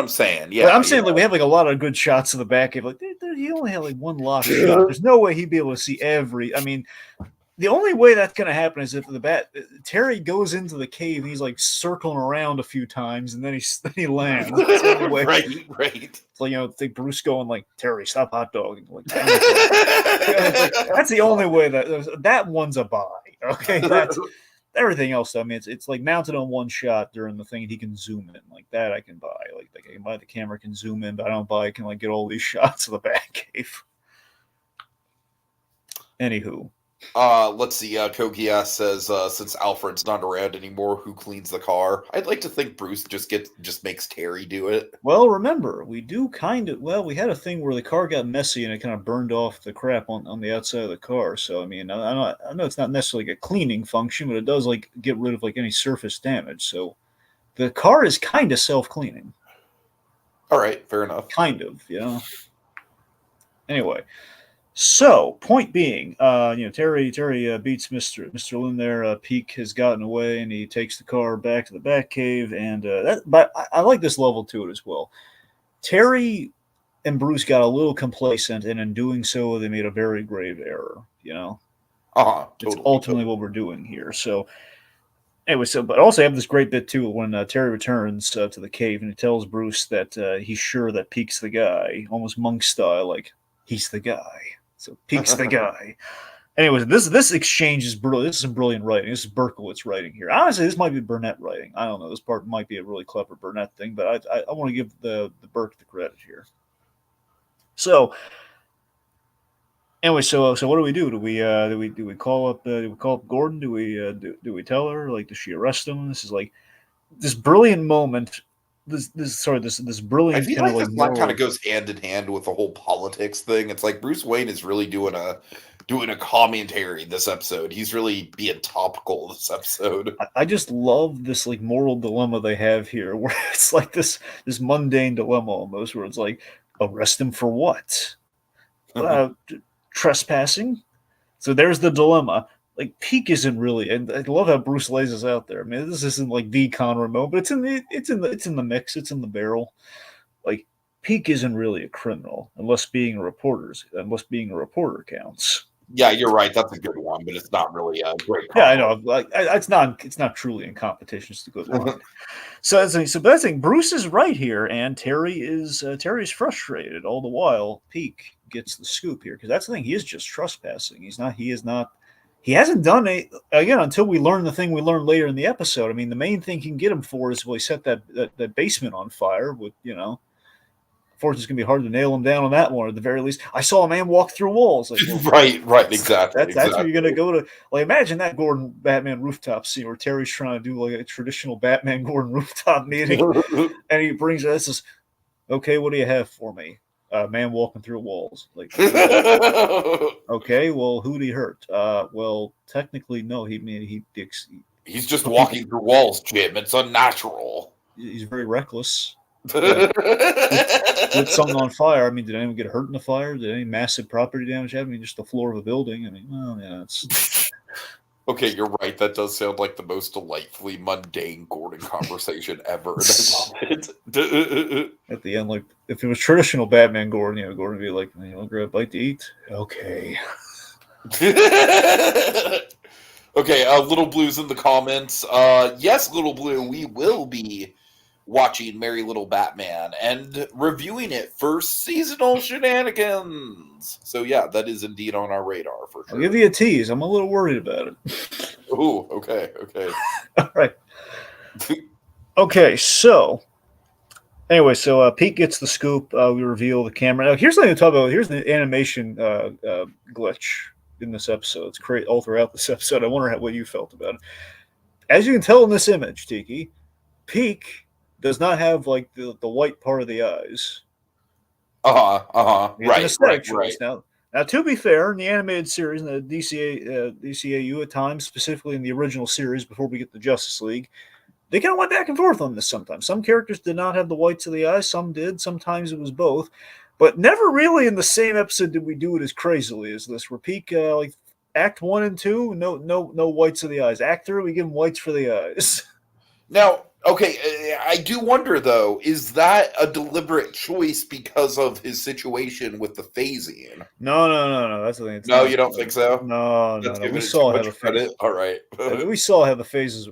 saying. Yeah, I'm saying like we have like a lot of good shots of the back. Like he only had like one lock shot. There's no way he'd be able to see every. I mean, the only way that's going to happen is if Terry goes into the cave and he's like circling around a few times and then he lands. That's the only way. Right. So think Bruce going like, Terry, stop hot dogging. Like, that's the only way that one's a buy. Okay, that's everything else. I mean, it's like mounted on one shot during the thing, and he can zoom in like that. I can buy I can buy the camera can zoom in, but I don't buy I can like get all these shots of the Batcave. Anywho. Let's see. Kogias says, since Alfred's not around anymore, who cleans the car? I'd like to think Bruce just makes Terry do it. Well, remember, we do kind of. Well, we had a thing where the car got messy and it kind of burned off the crap on the outside of the car. So, I mean, I know it's not necessarily like a cleaning function, but it does like get rid of like any surface damage. So, the car is kind of self cleaning. All right, fair enough. Kind of, you know. Anyway, so point being, Terry beats Mister Lin there. Peak has gotten away, and he takes the car back to the Batcave, and But I like this level to it as well. Terry and Bruce got a little complacent, and in doing so, they made a very grave error. You know, it's Totally, ultimately totally. what we're doing here. So anyway, but also I have this great bit too when Terry returns to the cave and he tells Bruce that he's sure that Peak's the guy, almost monk style, like he's the guy. So Peak's the guy. Anyways, this exchange is brilliant. This is some brilliant writing. This is Berkowitz writing here. Honestly, this might be Burnett writing. I don't know. This part might be a really clever Burnett thing, but I want to give the Burke the credit here. So anyway, so what do we do? Do we call up Gordon? Do we tell her, like, does she arrest him? This is like this brilliant moment. This I brilliant feel kind of like like this line kind moral. of goes hand in hand with the whole politics thing. It's like Bruce Wayne is really doing a commentary this episode. He's really being topical this episode. I just love this like moral dilemma they have here, where it's like this mundane dilemma almost, where it's like arrest him for what? Uh, Trespassing. So there's the dilemma. Like Peak isn't really, and I love how Bruce lays this out there. I mean, this isn't like the Conroy moment, but it's in the mix. It's in the barrel. Like Peak isn't really a criminal unless being a reporter counts. Yeah, you're right. That's a good one, but it's not really a great Yeah, I Conroy. know. Like it's not truly in competition. It's a good line. But I think Bruce is right here, and Terry's frustrated all the while. Peak gets the scoop here because that's the thing. He is just trespassing. He's not. He is not. He hasn't done it again until we learn the thing we learned later in the episode. I mean, the main thing he can get him for is, well, he set that basement on fire with, unfortunately, it's gonna be hard to nail him down on that one. At the very least, I saw a man walk through walls. Like, well, Right, exactly, that's where you're gonna exactly. go to. Like, imagine that Gordon Batman rooftop scene where Terry's trying to do like a traditional Batman Gordon rooftop meeting, and he brings this. Is okay. What do you have for me? A man walking through walls. Like, okay. Well, who did he hurt? Well, technically, no. He's just For people, walking through walls, Jim. It's unnatural. he's very reckless. But lit something on fire. I mean, did anyone get hurt in the fire? Did any massive property damage happen? I mean, just the floor of a building. I mean, well, yeah, it's Okay, you're right. That does sound like the most delightfully mundane Gordon conversation ever. And I love it. at the end. Like, if it was traditional Batman Gordon, Gordon would be like, you want to grab a bite to eat? Okay. Okay, Little Blue's in the comments. Yes, Little Blue, we will be watching Merry Little Batman and reviewing it for seasonal shenanigans. So yeah, that is indeed on our radar for I'll give sure. you a tease. I'm a little worried about it. Oh, okay, okay. All right. Okay, so anyway, so Pete gets the scoop. We reveal the camera. Now, here's something to talk about. Here's the animation glitch in this episode. It's great all throughout this episode. I wonder what you felt about it. As you can tell in this image, Tiki, Peak does not have like the white part of the eyes. It's an Right, right, aesthetic right. choice. Now, to be fair, in the animated series, in the DCAU at times, specifically in the original series before we get the Justice League, they kind of went back and forth on this sometimes. Some characters did not have the whites of the eyes, some did. Sometimes it was both. But never really in the same episode did we do it as crazily as this, where Peak, like Act 1 and 2, no whites of the eyes. Act 3, we give him whites for the eyes. Now, okay, I do wonder though, is that a deliberate choice because of his situation with the phasing? No. That's the thing. It's No, not. you don't think so? No. That's We giving it too saw how much the phase. credit. All right. We saw how the phases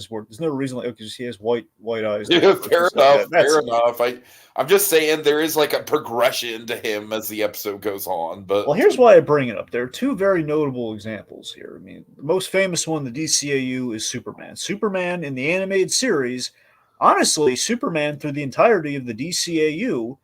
work. There's no reason like because he has white eyes. Yeah, Therefore, it's fair just like enough. that. That's Fair it. enough. I'm just saying there is like a progression to him as the episode goes on, Well, but here's why I bring it up. There are two very notable examples here. I mean, the most famous one, the DCAU, is Superman. Superman in the animated series, honestly, Superman through the entirety of the DCAU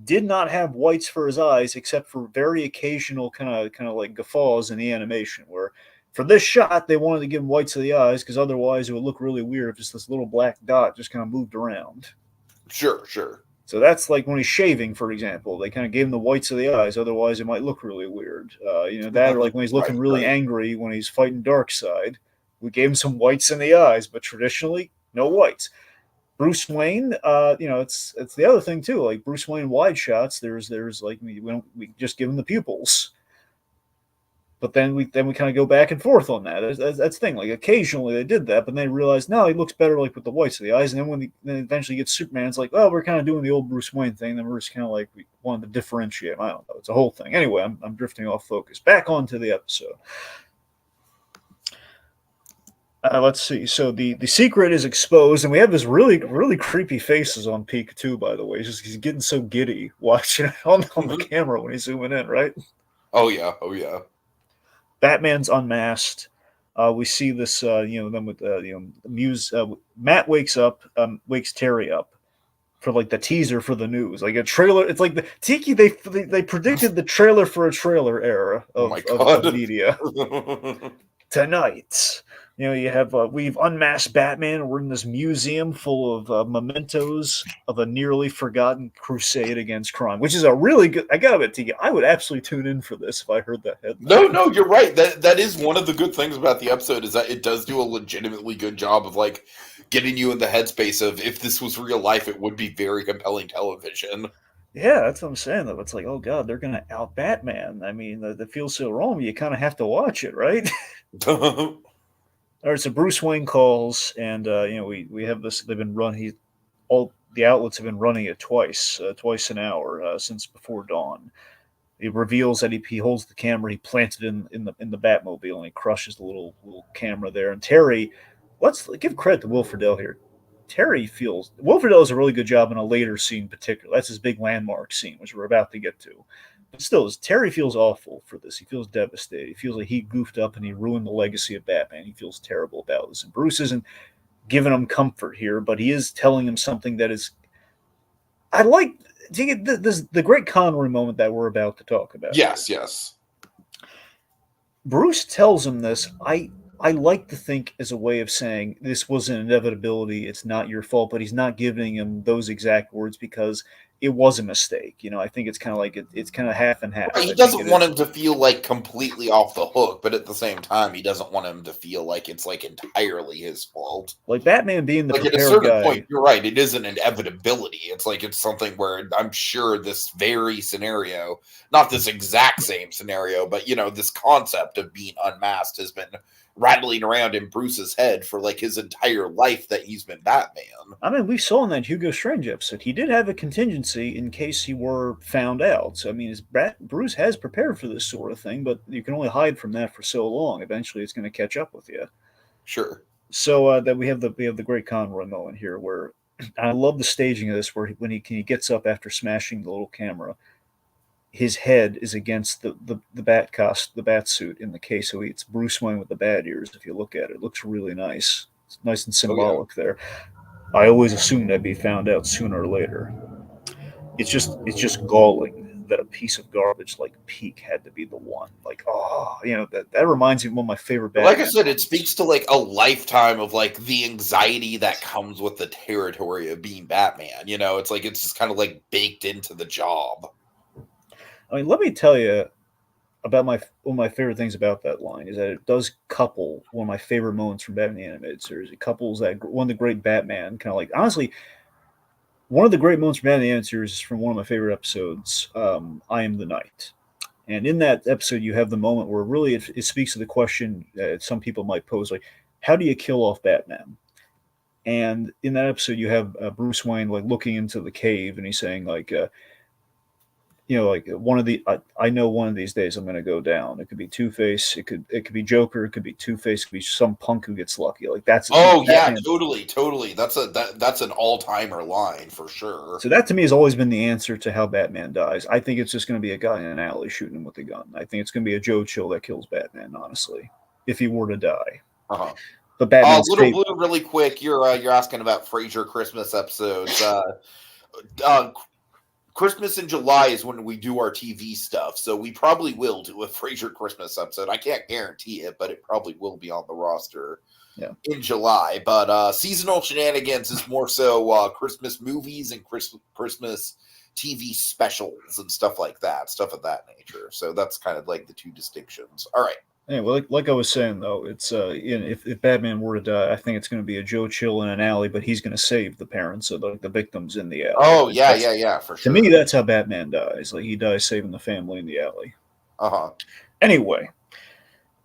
did not have whites for his eyes except for very occasional kind of like guffaws in the animation where for this shot they wanted to give him whites of the eyes because otherwise it would look really weird if just this little black dot just kind of moved around. Sure, sure. So that's like when he's shaving, for example. They kind of gave him the whites of the eyes, otherwise it might look really weird. That or like when he's looking Right, really right. angry when he's fighting Darkseid, we gave him some whites in the eyes, but traditionally no whites. Bruce Wayne, it's the other thing too. Like Bruce Wayne wide shots, there's like we just give him the pupils, but then we kind of go back and forth on that. That's the thing. Like occasionally they did that, but then they realized no, he looks better like with the whites of the eyes. And then then eventually gets Superman, it's like, well, we're kind of doing the old Bruce Wayne thing. Then we're just kind of like we wanted to differentiate. I don't know. It's a whole thing. Anyway, I'm drifting off focus. Back onto the episode. Let's see. So the secret is exposed, and we have this really creepy faces on Peak too. By the way, he's getting so giddy watching it on the camera when he's zooming in. Right. Oh yeah, oh yeah. Batman's unmasked. We see this, them with Muse. Matt wakes Terry up for like the teaser for the news, like a trailer. It's like the Tiki. They predicted the trailer for a trailer era Oh my of god. media tonight. You have we've unmasked Batman. We're in this museum full of mementos of a nearly forgotten crusade against crime, which is a really good. I gotta admit, Tiki, I would absolutely tune in for this if I heard that No, headline. no, you're right. That is one of the good things about the episode is that it does do a legitimately good job of like getting you in the headspace of if this was real life, it would be very compelling television. Yeah, that's what I'm saying. Though it's like, oh god, they're gonna out Batman. I mean, that feels so wrong. You kind of have to watch it, right? All right, so Bruce Wayne calls, and we have this. They've been run. He all the outlets have been running it twice an hour since before dawn. He reveals that he holds the camera. He plants it in the Batmobile, and he crushes the little camera there. And Terry, let's give credit to Will Friedle here. Terry feels Will Friedle does a really good job in a later scene, particularly. That's his big landmark scene, which we're about to get to. But still, Terry feels awful for this. He feels devastated. He feels like he goofed up and he ruined the legacy of Batman. He feels terrible about this. And Bruce isn't giving him comfort here, but he is telling him something that is. I like this the great Conroy moment that we're about to talk about here. Yes, yes. Bruce tells him this. I like to think as a way of saying this was an inevitability. It's not your fault, but he's not giving him those exact words because it was a mistake. I think it's kind of like it's kind of half and half. Right, he I think doesn't it want is him to feel like completely off the hook, but at the same time, he doesn't want him to feel like it's like entirely his fault. like Batman being the Like at a prepared certain point, guy. you're right. It is an inevitability. It's like it's something where I'm sure this very scenario, not this exact same scenario, but this concept of being unmasked has been rattling around in Bruce's head for like his entire life that he's been Batman. I mean, we saw in that Hugo Strange episode, he did have a contingency in case he were found out. So, I mean, Bruce has prepared for this sort of thing, but you can only hide from that for so long. Eventually, it's going to catch up with you. Sure. So that we have the great Conroy moment here, where I love the staging of this, where he gets up after smashing the little camera, his head is against the bat suit in the case, so it's Bruce Wayne with the bat ears. If you look at it, it looks really nice. It's nice and Oh yeah. symbolic there. I always assumed I'd be found out sooner or later. It's just galling that a piece of garbage like Peak had to be the one. Like, oh, that reminds me of one of my favorite Like I Batman said, it moments. speaks to like a lifetime of like the anxiety that comes with the territory of being Batman. It's like it's just kind of like baked into the job. I mean, let me tell you about one of my favorite things about that line is that it does couple one of my favorite moments from Batman the Animated Series. It couples that one of the great Batman kind of like honestly one of the great moments from Batman the Animated Series is from one of my favorite episodes, I Am the Night. And in that episode, you have the moment where really it speaks to the question that some people might pose, like, how do you kill off Batman? And in that episode, you have Bruce Wayne like looking into the cave, and he's saying like one of the I know one of these days I'm going to go down. It could be Two Face, it could be Joker, it could be Two Face, it could be some punk who gets lucky. Like that's Oh yeah, Batman. totally, totally. That's an all timer line for sure. So that to me has always been the answer to how Batman dies. I think it's just going to be a guy in an alley shooting him with a gun. I think it's going to be a Joe Chill that kills Batman. Honestly, if he were to die, Uh-huh. but Batman's Little fate. Blue, really quick. You're asking about Frasier Christmas episodes. Uh, Christmas in July is when we do our TV stuff, so we probably will do a Frasier Christmas episode. I can't guarantee it, but it probably will be on the roster Yeah. in July. But seasonal shenanigans is more so Christmas movies and Christmas TV specials and stuff like that, stuff of that nature. So that's kind of like the two distinctions. All right. Anyway, like I was saying though, it's if Batman were to die, I think it's going to be a Joe Chill in an alley, but he's going to save the parents of the victims in the alley. Oh yeah, yeah, for To sure. me, that's how Batman dies. Like he dies saving the family in the alley. Uh-huh. Anyway,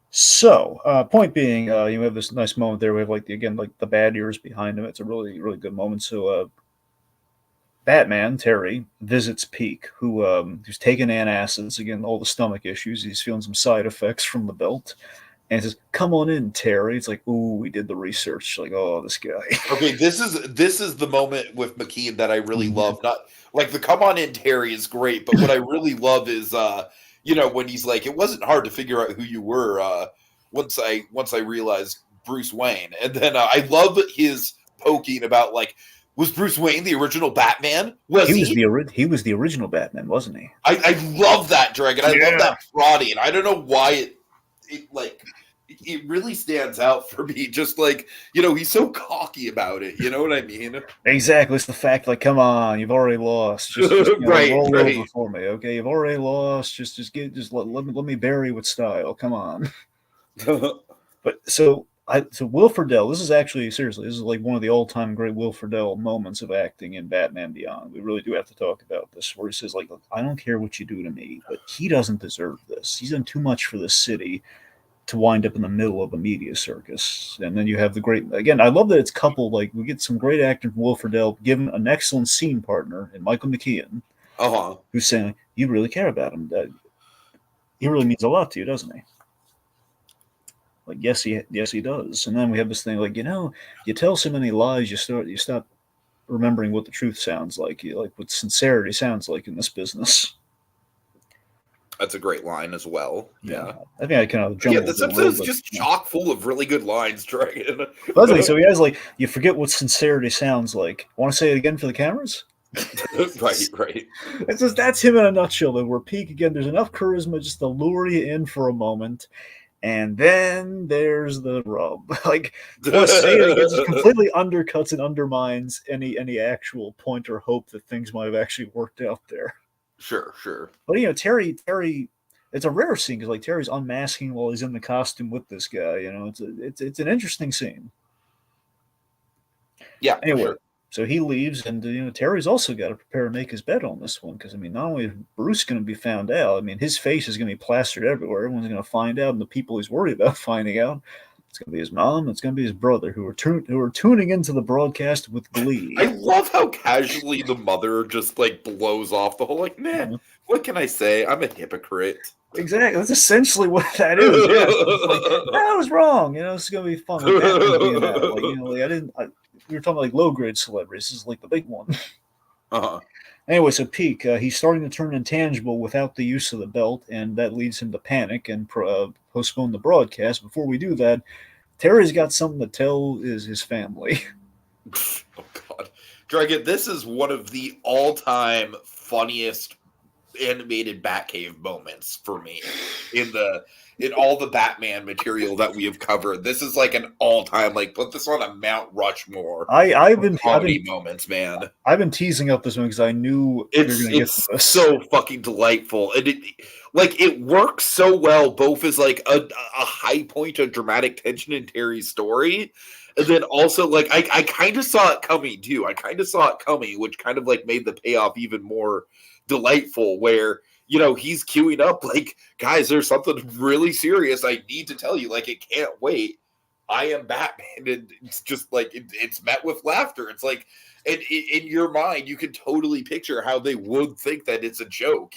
so point being, you have this nice moment there. We have like the bad ears behind him. It's a really really good moment. So Batman Terry visits Peak, who's taking antacids again, all the stomach issues. He's feeling some side effects from the belt, and he says, "Come on in, Terry." It's like, "Ooh, we did the research." Like, "Oh, this guy." Okay, this is the moment with McKean that I really love. Not like the come on in Terry is great, but what I really love is when he's like, it wasn't hard to figure out who you were once I realized Bruce Wayne. And then I love his poking about like, was Bruce Wayne the original Batman? Was he he? Was the original Batman, wasn't he? I love that Dragon. I love that prodding. I don't know why it really stands out for me. Just like, he's so cocky about it. You know what I mean? Exactly. It's the fact, like, come on, you've already lost. Just right, roll right. over for me, okay? You've already lost. Just let me bury with style. Come on. But so Will Friedle, this is actually seriously, this is like one of the all-time great Will Friedle moments of acting in Batman Beyond. We really do have to talk about this, where he says, like, "Look, I don't care what you do to me, but he doesn't deserve this. He's done too much for the city to wind up in the middle of a media circus." And then you have the great, again, I love that it's coupled, like, we get some great acting from Will Friedle, given an excellent scene partner in Michael McKean, who's saying, "You really care about him. He really means a lot to you, doesn't he?" Like, yes, he does. And then we have this thing like, you tell so many lies, you stop remembering what the truth sounds like, like what sincerity sounds like in this business. That's a great line as well. Yeah. I think I kind of jumbled. This episode is just chock full of really good lines, Dragon. So he has like, you forget what sincerity sounds like. Want to say it again for the cameras? right. That's him in a nutshell. Though, where Peak again, there's enough charisma just to lure you in for a moment, and then there's the rub. Like, I want to say it again, just completely undercuts and undermines any actual point or hope that things might have actually worked out there. Sure. But Terry, it's a rare scene because like Terry's unmasking while he's in the costume with this guy. It's an interesting scene. Yeah. Anyway, sure. So he leaves, and Terry's also got to prepare to make his bed on this one because not only is Bruce going to be found out, his face is going to be plastered everywhere. Everyone's going to find out, and the people he's worried about finding out, it's going to be his mom, it's going to be his brother, who are tuning into the broadcast with glee. I love how casually the mother just like blows off the whole like, man, what can I say? I'm a hypocrite. Exactly. That's essentially what that is. Yeah. Like, I was wrong. This is gonna be fun. Like, being out. We were talking about like low grade celebrities. This is like the big one. Anyway, so Peak, he's starting to turn intangible without the use of the belt, and that leads him to panic and postpone the broadcast. Before we do that, Terry's got something to tell his family. Oh God, Dragon! This is one of the all-time funniest animated Batcave moments for me in all the Batman material that we have covered. This is like an all-time, like, put this on a Mount Rushmore. I've been moments, man. I've been teasing up this one because I knew it's so fucking delightful, and it works so well, both as like a high point of dramatic tension in Terry's story, and then also like I kind of saw it coming too. I kind of saw it coming, which kind of like made the payoff even more delightful, where he's queuing up like, guys, there's something really serious I need to tell you, like, it can't wait. I am Batman. And it's just like it's met with laughter. It's like, in your mind you can totally picture how they would think that it's a joke,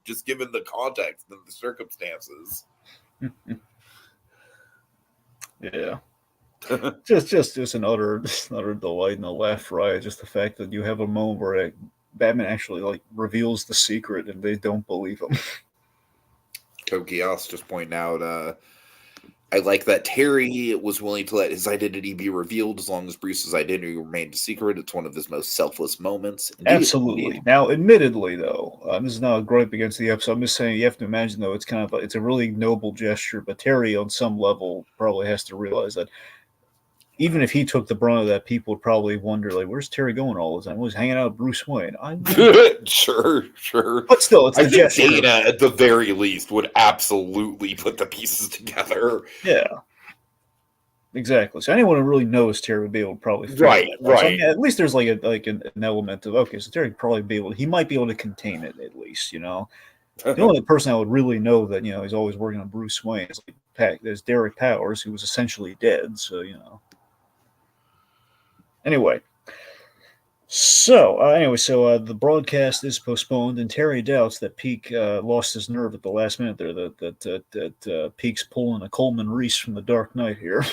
just given the context and the circumstances. Yeah. just an utter delight and a laugh riot. Just the fact that you have a moment where Batman actually like reveals the secret and they don't believe him. Tokios just pointing out I like that Terry was willing to let his identity be revealed as long as Bruce's identity remained a secret. It's one of his most selfless moments. Indeed, indeed. Absolutely. Now, admittedly, though, this is not a gripe against the episode. I'm just saying you have to imagine, though, it's kind of it's a really noble gesture. But Terry, on some level, probably has to realize that even if he took the brunt of that, people would probably wonder, like, where's Terry going all the time? Well, he's hanging out with Bruce Wayne. I wonder. Sure, sure. But still, it's I the think gesture. Dana, at the very least, would absolutely put the pieces together. Yeah, exactly. So anyone who really knows Terry would be able to probably figure Right, that out. So I right. mean, at least there's like an element of okay. So Terry could probably be able. He might be able to contain it at least. You know, the only person I would really know that he's always working on Bruce Wayne is like there's Derek Powers, who was essentially dead. So Anyway, so the broadcast is postponed, and Terry doubts that Peak lost his nerve at the last minute there. That Peak's pulling a Coleman Reese from the Dark Knight here.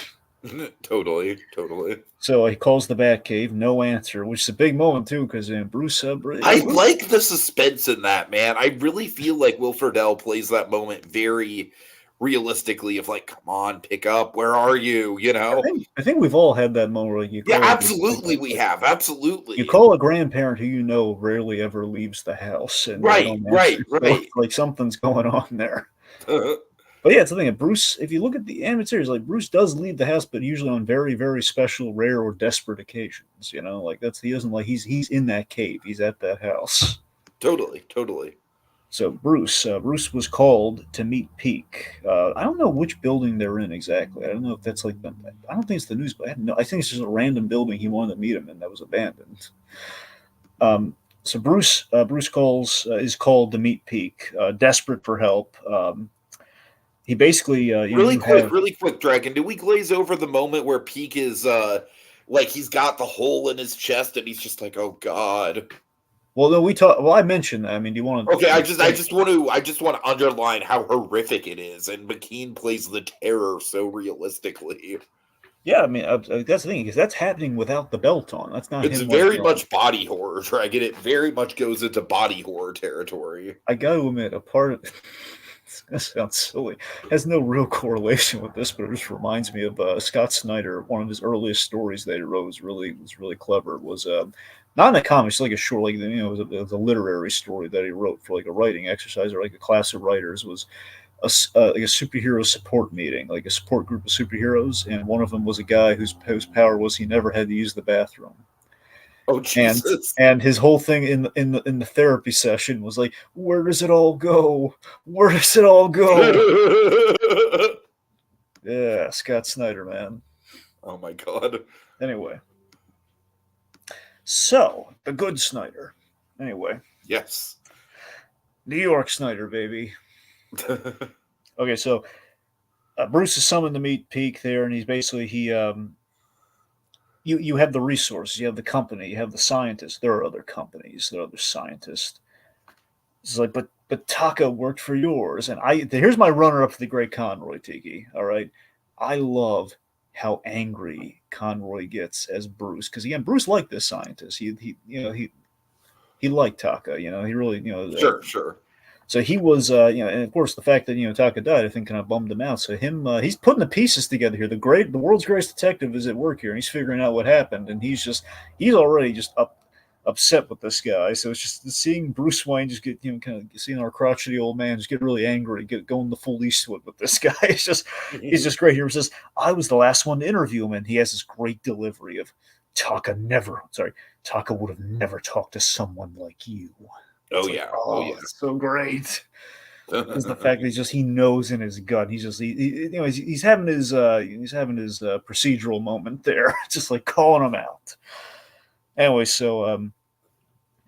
Totally, totally. So he calls the Batcave, no answer, which is a big moment too, because Bruce, I Bruce, like the suspense in that, man. I really feel like Will Friedle plays that moment very realistically of like, come on, pick up, where are you? You know? I think we've all had that moment where you Yeah, call absolutely we have. you Absolutely. call a grandparent who rarely ever leaves the house, and they Right, don't answer. right, So right. like something's going on there. But yeah, it's the thing. Bruce, if you look at the animated series, like Bruce does leave the house, but usually on very, very special, rare, or desperate occasions. Like he doesn't like he's in that cave. He's at that house. Totally, totally. So Bruce was called to meet Peak. I don't know which building they're in exactly. I don't know if that's like I don't think it's the news, but I think it's just a random building he wanted to meet him in that was abandoned. So Bruce is called to meet Peak, desperate for help. He basically you have Really quick, Dragon. Did we glaze over the moment where Peak is like he's got the hole in his chest and he's just like, oh god. well no we talk well I mentioned that. I mean, do you want Okay, to I just want to underline how horrific it is, and McKean plays the terror so realistically. yeah, I mean, that's the thing, because that's happening without the belt on. That's not It's him like very much body horror, Dragon. It very much goes into body horror territory. I got to admit, a part of it's gonna sound silly, has no real correlation with this, but it just reminds me of Scott Snyder. One of his earliest stories that he wrote was really clever. It was not in a comic, it's like a short, like it was a literary story that he wrote for like a writing exercise or like a class of writers. Was like a superhero support meeting, like a support group of superheroes, and one of them was a guy whose power was he never had to use the bathroom. Oh and Jesus. and his whole thing in the therapy session was like, where does it all go? Where does it all go? Yeah, Scott Snyder, man. Oh my god. Anyway, so the good Snyder. Anyway, Yes. New York Snyder, baby. Okay, so Bruce is summoned to meet Peak there, and he's basically you have the resources, you have the company, you have the scientists. There are other companies, there are other scientists. It's like, but Taka worked for yours, and here's my runner up to the Great Conroy, Tiki. All right, I love how angry Conroy gets as Bruce, because again, Bruce liked this scientist. He liked Taka. He really Sure, sure. so he was, and of course the fact that Taka died, I think, kind of bummed him out. So he's putting the pieces together here. The world's greatest detective is at work here, and he's figuring out what happened, and he's already just upset with this guy. So it's just seeing Bruce Wayne just get, kind of seeing our crotchety old man just get really angry, get going the full Eastwood with this guy. He's just great here. He says, I was the last one to interview him, and he has this great delivery of Taka would have never talked to someone like you. Oh It's like, yeah. Oh oh, yeah. it's so great. Is the fact that he knows in his gut. He's having his procedural moment there, just like calling him out. Anyway, so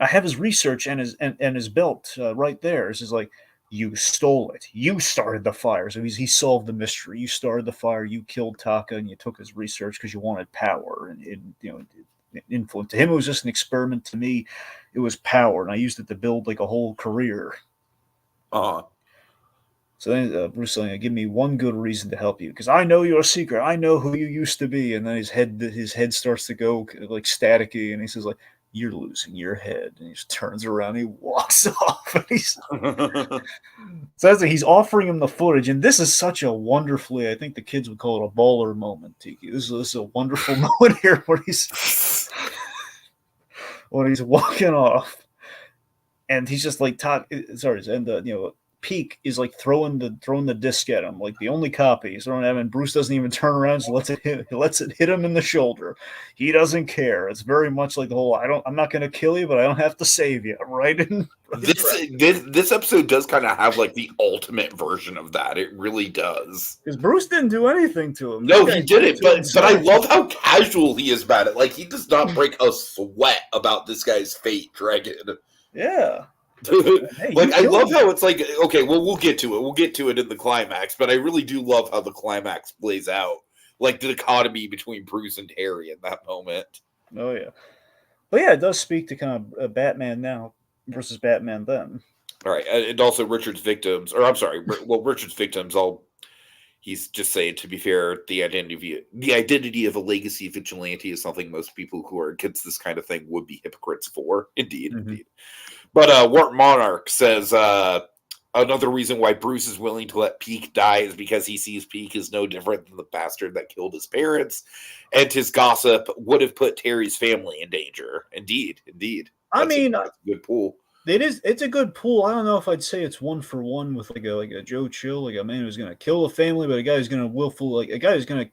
I have his research and his belt right there. It's just like, you stole it. You started the fire. So he solved the mystery. You started the fire. You killed Taka, and you took his research because you wanted power and influence. To him, it was just an experiment. To me, it was power, and I used it to build like a whole career. uh So then Bruce is like, give me one good reason to help you, because I know your secret. I know who you used to be. And then his head starts to go like staticky, and he says like, "You're losing your head," and he just turns around, and he walks off, and he's so he's offering him the footage, and this is such a wonderfully, I think the kids would call it a baller moment, Tiki. This is a wonderful moment here where he's when he's walking off, and he's just like sorry, and Peak is like throwing the disc at him, like the only copy he's throwing at him, and Bruce doesn't even turn around, so lets it hit him in the shoulder. He doesn't care. It's very much like the whole I'm not going to kill you, but I don't have to save you, right? This episode does kind of have like the ultimate version of that. It really does. Because Bruce didn't do anything to him. No, he didn't. But I love how casual he is about it. Like, he does not break a sweat about this guy's fate, Dragon. Yeah. Hey, like, I love how it's like, okay, well, we'll get to it. We'll get to it in the climax, but I really do love how the climax plays out. Like, the dichotomy between Bruce and Terry in that moment. Oh, yeah. But yeah, it does speak to kind of Batman now versus Batman then. All right. And also Richard's victims, or I'm sorry, well, Richard's victims, he's just saying, to be fair, the identity of a legacy vigilante is something most people who are against this kind of thing would be hypocrites for. Indeed, indeed. But Wart Monarch says another reason why Bruce is willing to let Peak die is because he sees Peak as no different than the bastard that killed his parents, and his gossip would have put Terry's family in danger. Indeed, indeed. That's a good pull. It's a good pull. I don't know if I'd say it's 1-for-1 with like a Joe Chill, like a man who's going to kill a family, but a guy who's going to willful, like a guy who's going to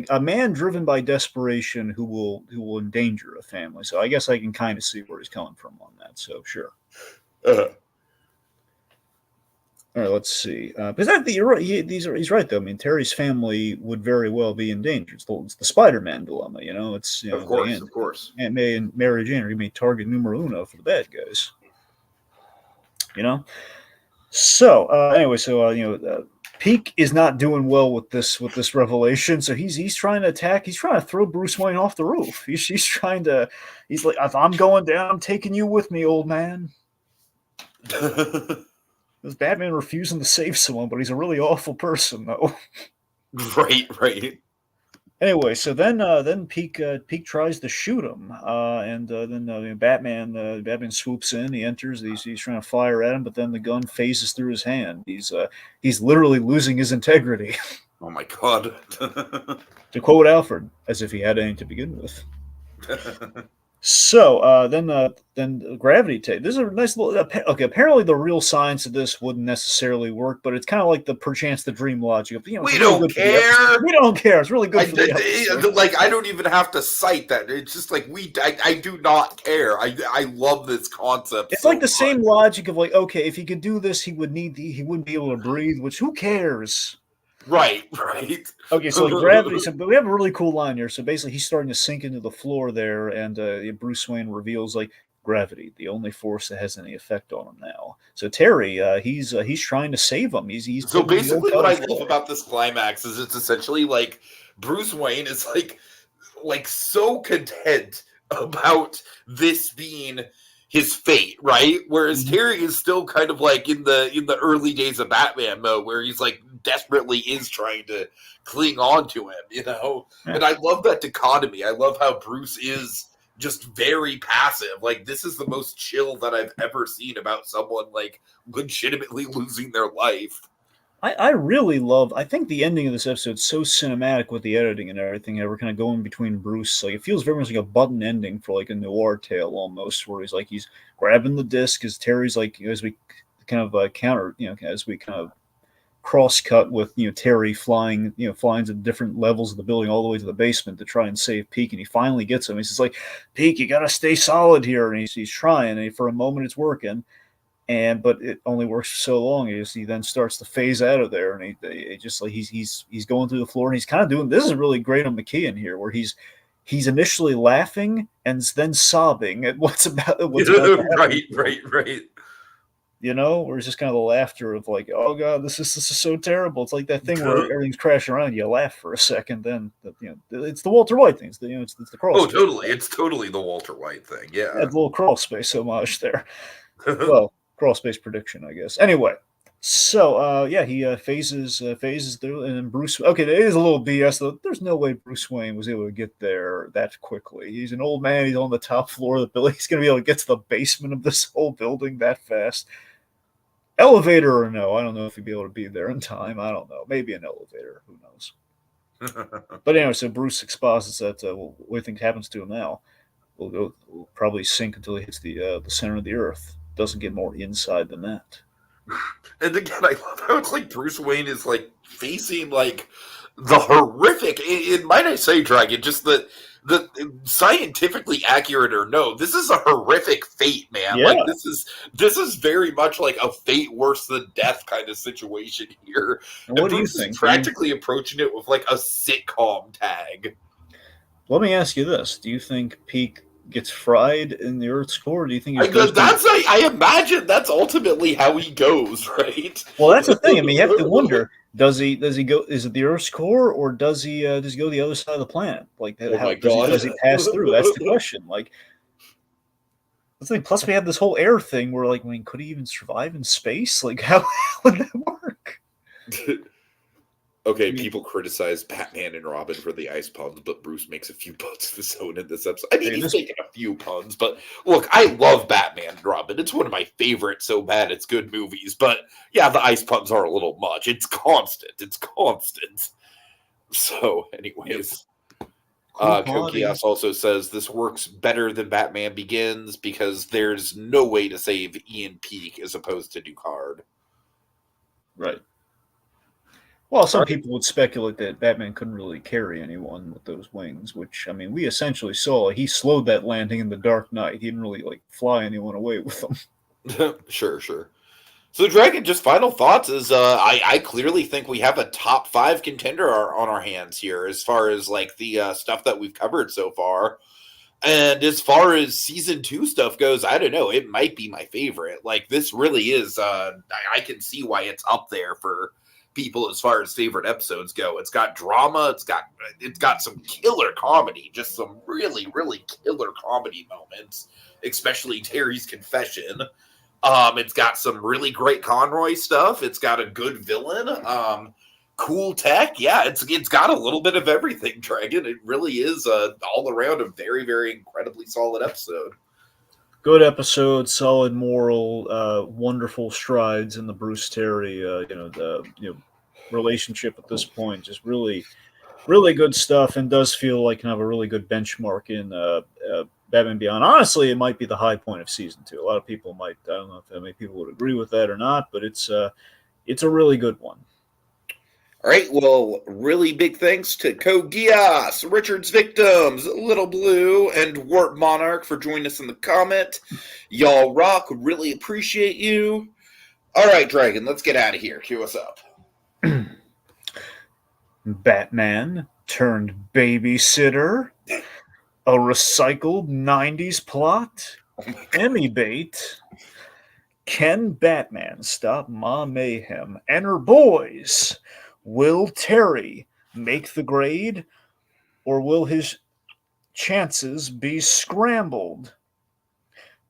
a man driven by desperation who will endanger a family. So I guess I can kind of see where he's coming from on that. So sure. All right, let's see. Because you're right. He's right though. I mean, Terry's family would very well be endangered. It's the Spider-Man dilemma. It's of course. Aunt May and Mary Jane are going to be target numero uno for the bad guys. So anyway, Peak is not doing well with this revelation. So he's trying to attack. He's trying to throw Bruce Wayne off the roof. He's like, if I'm going down, I'm taking you with me, old man. This Batman refusing to save someone, but he's a really awful person, though. Right. Anyway, so then Peak tries to shoot him, and then Batman swoops in. He enters. He's trying to fire at him, but then the gun phases through his hand. He's literally losing his integrity. Oh my god! To quote Alfred, as if he had any to begin with. So then gravity tape. This is a nice little. Okay, apparently the real science of this wouldn't necessarily work, but it's kind of like the perchance the dream logic of we don't care. We don't care. It's really good for the episode. Like, I don't even have to cite that. It's just like I do not care. I love this concept. It's so like the same logic of like, okay, if he could do this, he wouldn't be able to breathe. Which who cares? Right. Okay, so gravity. But we have a really cool line here. So basically, he's starting to sink into the floor there, and Bruce Wayne reveals like gravity, the only force that has any effect on him now. So Terry, he's trying to save him. He's so basically what I love about this climax is it's essentially like Bruce Wayne is like so content about this being his fate, right? Whereas Terry is still kind of like in the early days of Batman mode, where he's like desperately is trying to cling on to him, Yeah. And I love that dichotomy. I love how Bruce is just very passive. Like, this is the most chill that I've ever seen about someone like legitimately losing their life. I really love. I think the ending of this episode is so cinematic with the editing and everything. We're kind of going between Bruce. Like, it feels very much like a button ending for like a noir tale almost, where he's grabbing the disc as Terry's like, as we kind of counter, as we kind of cross cut with Terry flying to different levels of the building all the way to the basement to try and save Peak, and he finally gets him. He's just like, Peak, you got to stay solid here, and he's trying, and for a moment it's working. But it only works for so long. He then starts to phase out of there, and he just like he's going through the floor, and he's kind of doing. This is really great on McKeon here, where he's initially laughing and then sobbing at what's about to happen. Right. Where it's just kind of the laughter of like, oh god, this is so terrible. It's like that thing where everything's crashing around. You laugh for a second, then it's the Walter White thing. It's the crawl. Oh, totally. It's totally the Walter White thing. Yeah, that little crawl space homage there. Well. Crawl space prediction, I guess. Anyway, So, yeah, he phases through, and then Bruce. Okay, it is a little BS though. There's no way Bruce Wayne was able to get there that quickly. He's an old man. He's on the top floor of the building. He's going to be able to get to the basement of this whole building that fast. Elevator or no, I don't know if he'd be able to be there in time. I don't know. Maybe an elevator. Who knows? But anyway, so Bruce exposits that. What do you think happens to him now? We'll probably sink until he hits the center of the earth. Doesn't get more inside than that. And again, I love how it's like Bruce Wayne is like facing like the horrific. And might I say, Dragon, just the scientifically accurate or no, this is a horrific fate, man. Yeah. Like this is very much like a fate worse than death kind of situation here. And And what do you Bruce is think? practically approaching it with like a sitcom tag. Let me ask you this: do you think Peak gets fried in the Earth's core? Or do you think he I just goes through? that's I imagine that's ultimately how he goes, right? Well, that's the thing. I mean, you have to wonder: does he go? Is it the Earth's core, or does he go to the other side of the planet? Like, Oh how my does he god. does he pass through? That's the question. Like, that's the thing. Plus, we have this whole air thing where, like, I mean, could he even survive in space? Like, how would that work? Okay, I mean, people criticize Batman and Robin for the ice puns, but Bruce makes a few puns of his own in this episode. I mean, hey, he's this making a few puns, but look, I love Batman and Robin. It's one of my favorites, so bad it's good movies. But yeah, the ice puns are a little much. It's constant. It's constant. So, yep. anyways, Cool body. Kokias also says this works better than Batman Begins because there's no way to save Ian Peak as opposed to Ducard. Right. Well, All some right. people would speculate that Batman couldn't really carry anyone with those wings, which I mean, we essentially saw he slowed that landing in the Dark Knight. He didn't really like fly anyone away with them. Sure, sure. So, Dragon, just final thoughts is I clearly think we have a top five contender on our hands here as far as like the stuff that we've covered so far. And as far as season two stuff goes, I don't know. It might be my favorite. Like this really is. I can see why it's up there for people as far as favorite episodes go. It's got drama. It's got some killer comedy. Just some really really killer comedy moments, especially Terry's confession. It's got some really great Conroy stuff. It's got a good villain. Cool tech. Yeah, it's got a little bit of everything, Dragon. It really is all around a very, very incredibly solid episode. Good episode, solid moral, wonderful strides in the Bruce Terry, the relationship at this point. Just really, really good stuff, and does feel like kind of a really good benchmark in Batman Beyond. Honestly, it might be the high point of season two. A lot of people might. I don't know if many people would agree with that or not, but it's a really good one. All right, well, really big thanks to Kogias, Richard's Victims, Little Blue, and Warp Monarch for joining us in the comment. Y'all rock. Really appreciate you. All right, Dragon, let's get out of here. Cue us up. Batman turned babysitter, a recycled '90s plot, Emmy bait. Can Batman stop Ma Mayhem and her boys? Will Terry make the grade, or will his chances be scrambled?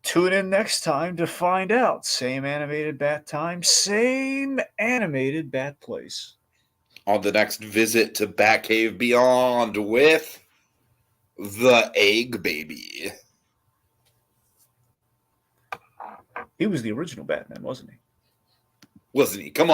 Tune in next time to find out. Same animated bat time, same animated bat place. On the next visit to Batcave Beyond with the Egg Baby. He was the original Batman, wasn't he? Wasn't he? Come on.